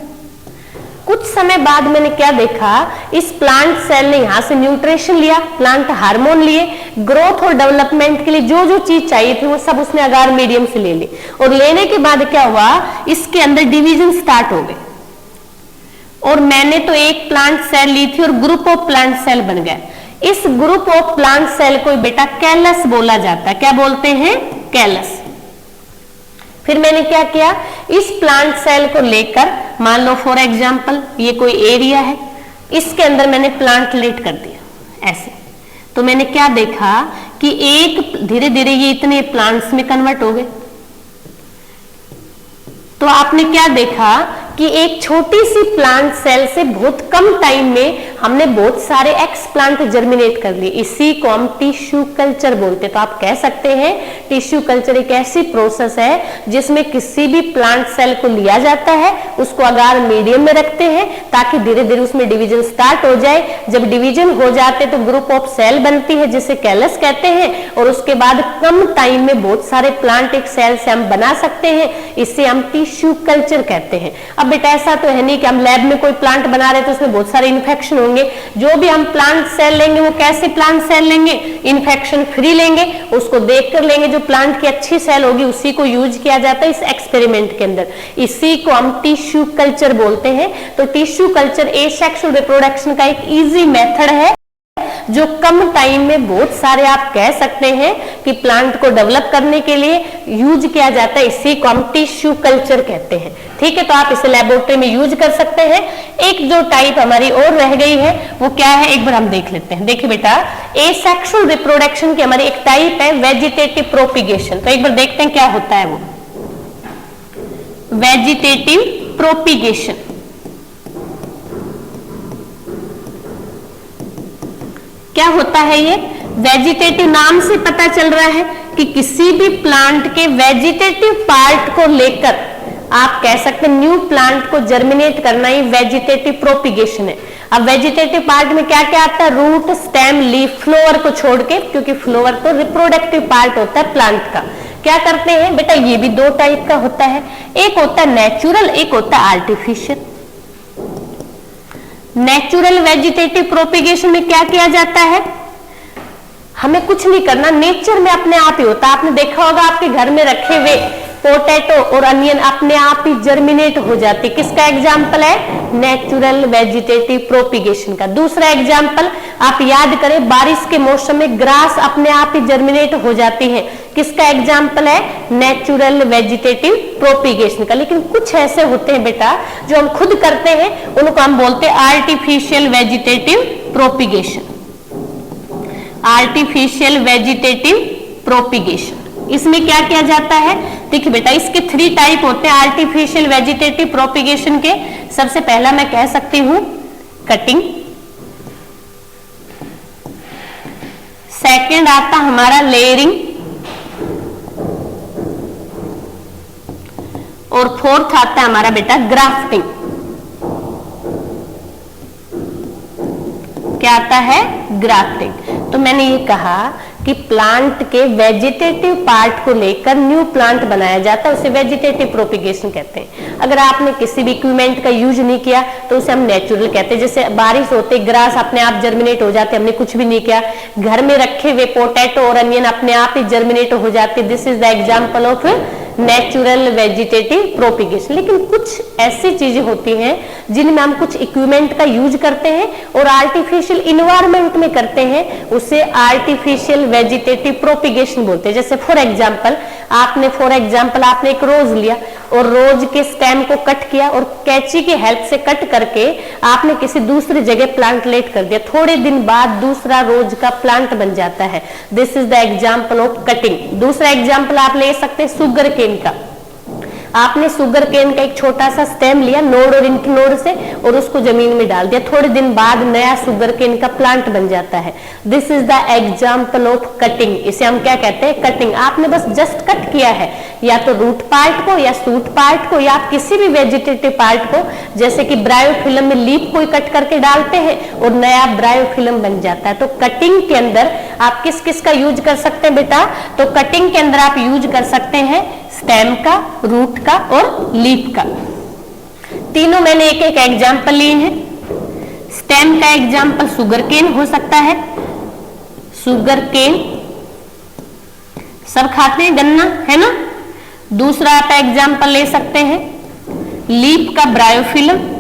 कुछ समय बाद मैंने क्या देखा, इस प्लांट सेल ने यहां से न्यूट्रिशन लिया, प्लांट हार्मोन लिए, ग्रोथ और डेवलपमेंट के लिए जो जो चीज चाहिए थी वो सब उसने अगार मीडियम से ले ली। और लेने के बाद क्या हुआ, इसके अंदर डिवीजन स्टार्ट हो गए। और मैंने तो एक प्लांट सेल ली थी और ग्रुप ऑफ प्लांट सेल बन गया। इस ग्रुप ऑफ प्लांट सेल को बेटा कैलस बोला जाता है। क्या बोलते हैं, कैलस। फिर मैंने क्या किया, इस प्लांट सेल को लेकर मान लो फॉर एग्जांपल ये कोई एरिया है, इसके अंदर मैंने प्लांटलेट कर दिया ऐसे। तो मैंने क्या देखा कि एक धीरे धीरे ये इतने प्लांट्स में कन्वर्ट हो गए। तो आपने क्या देखा कि एक छोटी सी प्लांट सेल से बहुत कम टाइम में हमने बहुत सारे एक्स प्लांट जर्मिनेट कर लिए। इसी को हम टिश्यू कल्चर बोलते हैं। तो आप कह सकते हैं टिश्यू कल्चर एक ऐसी प्रोसेस है जिसमें किसी भी प्लांट सेल को लिया जाता है, उसको अगार मीडियम में रखते हैं ताकि धीरे धीरे उसमें डिवीजन स्टार्ट हो जाए। जब डिवीजन हो जाते तो ग्रुप ऑफ सेल बनती है जिसे कैलस कहते हैं, और उसके बाद कम टाइम में बहुत सारे प्लांट एक सेल से हम बना सकते हैं, इसे हम टिश्यू कल्चर कहते हैं। अब बेटा ऐसा तो है नहीं कि हम लैब में कोई प्लांट बना रहे तो उसमें बहुत सारे इन्फेक्शन होंगे। जो भी हम प्लांट सेल लेंगे वो कैसे प्लांट सेल लेंगे, इन्फेक्शन फ्री लेंगे, उसको देख कर लेंगे, जो प्लांट की अच्छी सेल होगी उसी को यूज किया जाता है इस एक्सपेरिमेंट के अंदर। इसी को हम टिश्यू कल्चर बोलते हैं। तो टिश्यू कल्चर एसेक्सुअल रिप्रोडक्शन का एक इजी मेथड है जो कम टाइम में बहुत सारे आप कह सकते हैं कि प्लांट को डेवलप करने के लिए यूज किया जाता है। इसी को हम टिश्यू कल्चर कहते हैं। ठीक है, तो आप इसे लेबोरेटरी में यूज कर सकते हैं। एक जो टाइप हमारी और रह गई है वो क्या है, एक बार हम देख लेते हैं। देखिए बेटा, एसेक्सुअल रिप्रोडक्शन की हमारी एक टाइप है वेजिटेटिव प्रोपिगेशन। तो एक बार देखते हैं क्या होता है वो वेजिटेटिव प्रोपिगेशन। क्या होता है ये वेजिटेटिव, नाम से पता चल रहा है कि किसी भी प्लांट के वेजिटेटिव पार्ट को लेकर आप कह सकते हैं न्यू प्लांट को जर्मिनेट करना ही वेजिटेटिव प्रोपिगेशन है। अब वेजिटेटिव पार्ट में क्या क्या आता है, रूट, स्टेम, लीफ, फ्लोवर को छोड़ के, क्योंकि फ्लोवर तो रिप्रोडक्टिव पार्ट होता है प्लांट का। क्या करते हैं बेटा, ये भी दो टाइप का होता है, एक होता है नेचुरल, एक होता है आर्टिफिशियल। नेचुरल वेजिटेटिव प्रोपिगेशन में क्या किया जाता है, हमें कुछ नहीं करना, नेचर में अपने आप ही होता है। आपने देखा होगा आपके घर में रखे हुए पोटैटो और अनियन अपने आप ही जर्मिनेट हो जाती। किसका एग्जाम्पल है, नेचुरल वेजिटेटिव प्रोपिगेशन का। दूसरा एग्जाम्पल आप याद करें, बारिश के मौसम में ग्रास अपने आप ही जर्मिनेट हो जाती है। किसका एग्जाम्पल है, नेचुरल वेजिटेटिव प्रोपिगेशन का। लेकिन कुछ ऐसे होते हैं बेटा जो हम खुद करते हैं, उनको हम बोलते हैं artificial vegetative propagation. Artificial vegetative propagation, इसमें क्या किया जाता है, देखिए बेटा इसके 3 टाइप होते हैं आर्टिफिशियल वेजिटेटिव प्रोपिगेशन के। सबसे पहला मैं कह सकती हूं कटिंग, सेकंड आता हमारा लेयरिंग, और फोर्थ आता है हमारा बेटा ग्राफ्टिंग। क्या आता है, ग्राफ्टिंग। तो मैंने ये कहा कि प्लांट के वेजिटेटिव पार्ट को लेकर न्यू प्लांट बनाया जाता है, उसे वेजिटेटिव प्रोपिगेशन कहते हैं। अगर आपने किसी भी इक्विपमेंट का यूज नहीं किया तो उसे हम नेचुरल कहते हैं। जैसे बारिश होते ग्रास अपने आप जर्मिनेट हो जाते, हमने कुछ भी नहीं किया। घर में रखे हुए पोटैटो और अनियन अपने आप ही जर्मिनेट हो जाते। This is the example of natural vegetative propagation. लेकिन कुछ ऐसी चीजें होती हैं जिनमें हम कुछ इक्विपमेंट का यूज करते हैं और आर्टिफिशियल इन्वायरमेंट में करते हैं, उसे आर्टिफिशियल वेजिटेटिव प्रोपिगेशन बोलते हैं। जैसे फॉर एग्जाम्पल आपने एक रोज लिया और रोज के स्टेम को कट किया और कैंची की हेल्प से कट करके आपने किसी दूसरी जगह प्लांट लेट कर दिया, थोड़े दिन बाद दूसरा रोज का प्लांट बन जाता है। This is the example of cutting. दूसरा एग्जाम्पल आप ले सकते हैं शुगर केन का। आपने शुगर केन का एक छोटा सा स्टेम लिया नोड और इंटरनोड से और उसको जमीन में डाल दिया, थोड़े दिन बाद नया शुगर केन का प्लांट बन जाता है। This is the example of cutting. इसे हम क्या कहते हैं, कटिंग। आपने बस जस्ट कट किया है, या तो रूट पार्ट को या शूट पार्ट को या आप किसी भी वेजिटेटिव पार्ट को, जैसे कि ब्रायोफिल्म में लीफ को कट करके डालते हैं और नया ब्रायोफिल्म बन जाता है। तो कटिंग के अंदर आप किस किस का यूज कर सकते हैं बेटा, तो कटिंग के अंदर आप यूज कर सकते हैं स्टेम का, रूट का और लीफ का। तीनों मैंने एक एक एग्जाम्पल लिए हैं। स्टेम का एग्जाम्पल शुगर केन हो सकता है, शुगर केन सब खाते हैं, गन्ना है ना। दूसरा आप एग्जाम्पल ले सकते हैं लीफ का, ब्रायोफिल्म।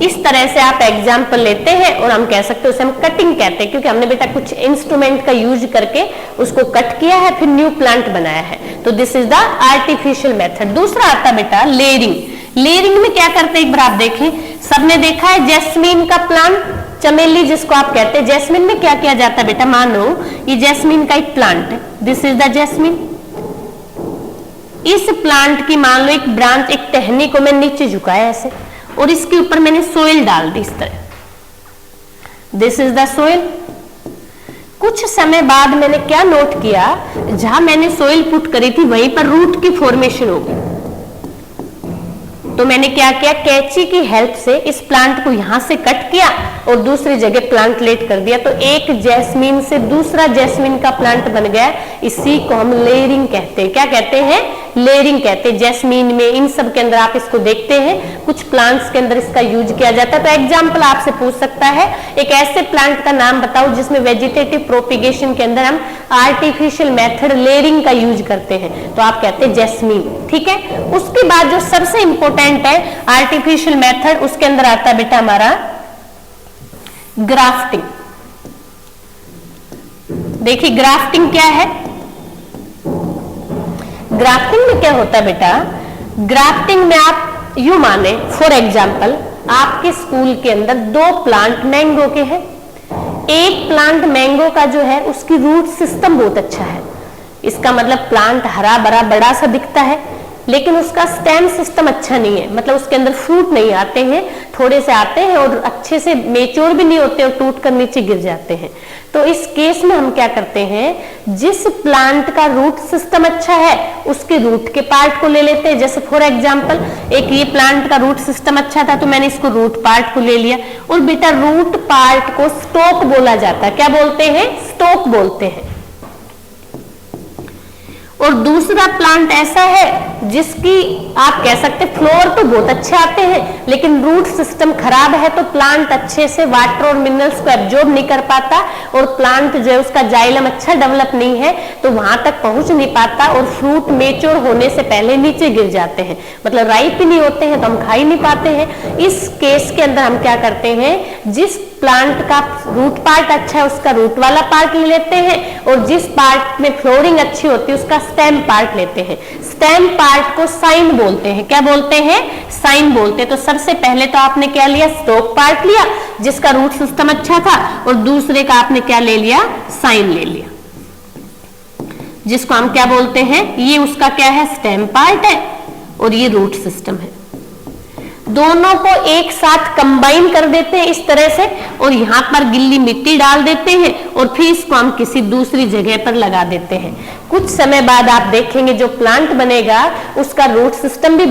इस तरह से आप एग्जाम्पल लेते हैं और हम कह सकते हैं उसे हम कटिंग कहते हैं, क्योंकि हमने बेटा कुछ इंस्ट्रूमेंट का यूज करके उसको कट किया है, फिर न्यू प्लांट बनाया है। तो this is the artificial method. दूसरा आता बेटा लेयरिंग। लेयरिंग में क्या करते हैं एक बार आप देखें, सबने देखा है जैस्मीन का प्लांट, चमेली जिसको आप कहते हैं। जैस्मीन में क्या किया जाता है बेटा, मान लो ये जैस्मीन का एक प्लांट है, दिस इज द जैस्मीन। इस प्लांट की मान लो एक ब्रांच, एक टहनी को मैं नीचे झुकाया ऐसे और इसके ऊपर मैंने सोइल डाल दी इस तरह, दिस इज द सोइल। कुछ समय बाद मैंने क्या नोट किया, जहां मैंने सोइल पुट करी थी वहीं पर रूट की फॉर्मेशन होगी। तो मैंने क्या किया, कैंची की हेल्प से इस प्लांट को यहां से कट किया और दूसरी जगह प्लांट लेट कर दिया। तो एक जैस्मीन से दूसरा जैस्मीन का प्लांट बन गया। इसी को हम लेयरिंग कहते हैं। क्या कहते हैं, लेयरिंग कहते हैं। जैस्मीन में, इन सब के अंदर आप इसको देखते हैं, कुछ प्लांट्स के अंदर इसका यूज किया जाता है। तो एग्जाम्पल आपसे पूछ सकता है, एक ऐसे प्लांट का नाम बताओ जिसमें वेजिटेटिव प्रोपिगेशन के अंदर हम आर्टिफिशियल मेथड लेयरिंग का यूज करते हैं। तो आप कहते हैं जैस्मीन, ठीक है। उसके बाद जो सबसे इंपॉर्टेंट है आर्टिफिशियल मेथड, उसके अंदर आता है बेटा हमारा ग्राफ्टिंग। देखिए ग्राफ्टिंग क्या है। ग्राफ्टिंग में क्या होता है बेटा, ग्राफ्टिंग में आप यू माने फॉर एग्जाम्पल आपके स्कूल के अंदर दो प्लांट मैंगो के हैं। एक प्लांट मैंगो का जो है उसकी रूट सिस्टम बहुत अच्छा है, इसका मतलब प्लांट हरा भरा बड़ा सा दिखता है, लेकिन उसका स्टेम सिस्टम अच्छा नहीं है, मतलब उसके अंदर फ्रूट नहीं आते हैं, थोड़े से आते हैं और अच्छे से मेच्योर भी नहीं होते और टूट कर नीचे गिर जाते हैं। तो इस केस में हम क्या करते हैं, जिस प्लांट का रूट सिस्टम अच्छा है उसके रूट के पार्ट को ले लेते हैं। जैसे फॉर एग्जांपल एक ये प्लांट का रूट सिस्टम अच्छा था तो मैंने इसको रूट पार्ट को ले लिया। और बेटा रूट पार्ट को स्टोक बोला जाता है। क्या बोलते हैं, स्टोक बोलते हैं। और दूसरा प्लांट ऐसा है जिसकी आप कह सकते हैं फ्लोर तो बहुत अच्छे आते हैं लेकिन रूट सिस्टम खराब है, तो प्लांट अच्छे से वाटर और मिनरल्स को एब्जॉर्ब नहीं कर पाता और प्लांट जो है उसका जाइलम अच्छा डेवलप नहीं है तो वहां तक पहुंच नहीं पाता और फ्रूट मेच्योर होने से पहले नीचे गिर जाते हैं, मतलब राइप ही नहीं होते हैं तो हम खा ही नहीं पाते हैं। इस केस के अंदर हम क्या करते हैं, जिस प्लांट का रूट पार्ट अच्छा है उसका रूट वाला पार्ट ले लेते हैं और जिस पार्ट में फ्लोरिंग अच्छी होती है उसका स्टेम पार्ट लेते हैं। स्टेम पार्ट को साइन बोलते हैं। क्या बोलते हैं, साइन बोलते हैं। तो सबसे पहले तो आपने क्या लिया, स्टोक पार्ट लिया जिसका रूट सिस्टम अच्छा था और दूसरे का आपने क्या ले लिया, साइन ले लिया, जिसको हम क्या बोलते हैं, ये उसका क्या है, स्टेम पार्ट है और ये रूट सिस्टम है। दोनों को एक साथ कंबाइन कर देते हैं इस तरह से और यहां पर गिल्ली मिट्टी डाल देते हैं और फिर इसको हम किसी दूसरी जगह पर लगा देते हैं। कुछ समय बाद आप देखेंगे जो प्लांट बनेगा उसका रूट सिस्टम भी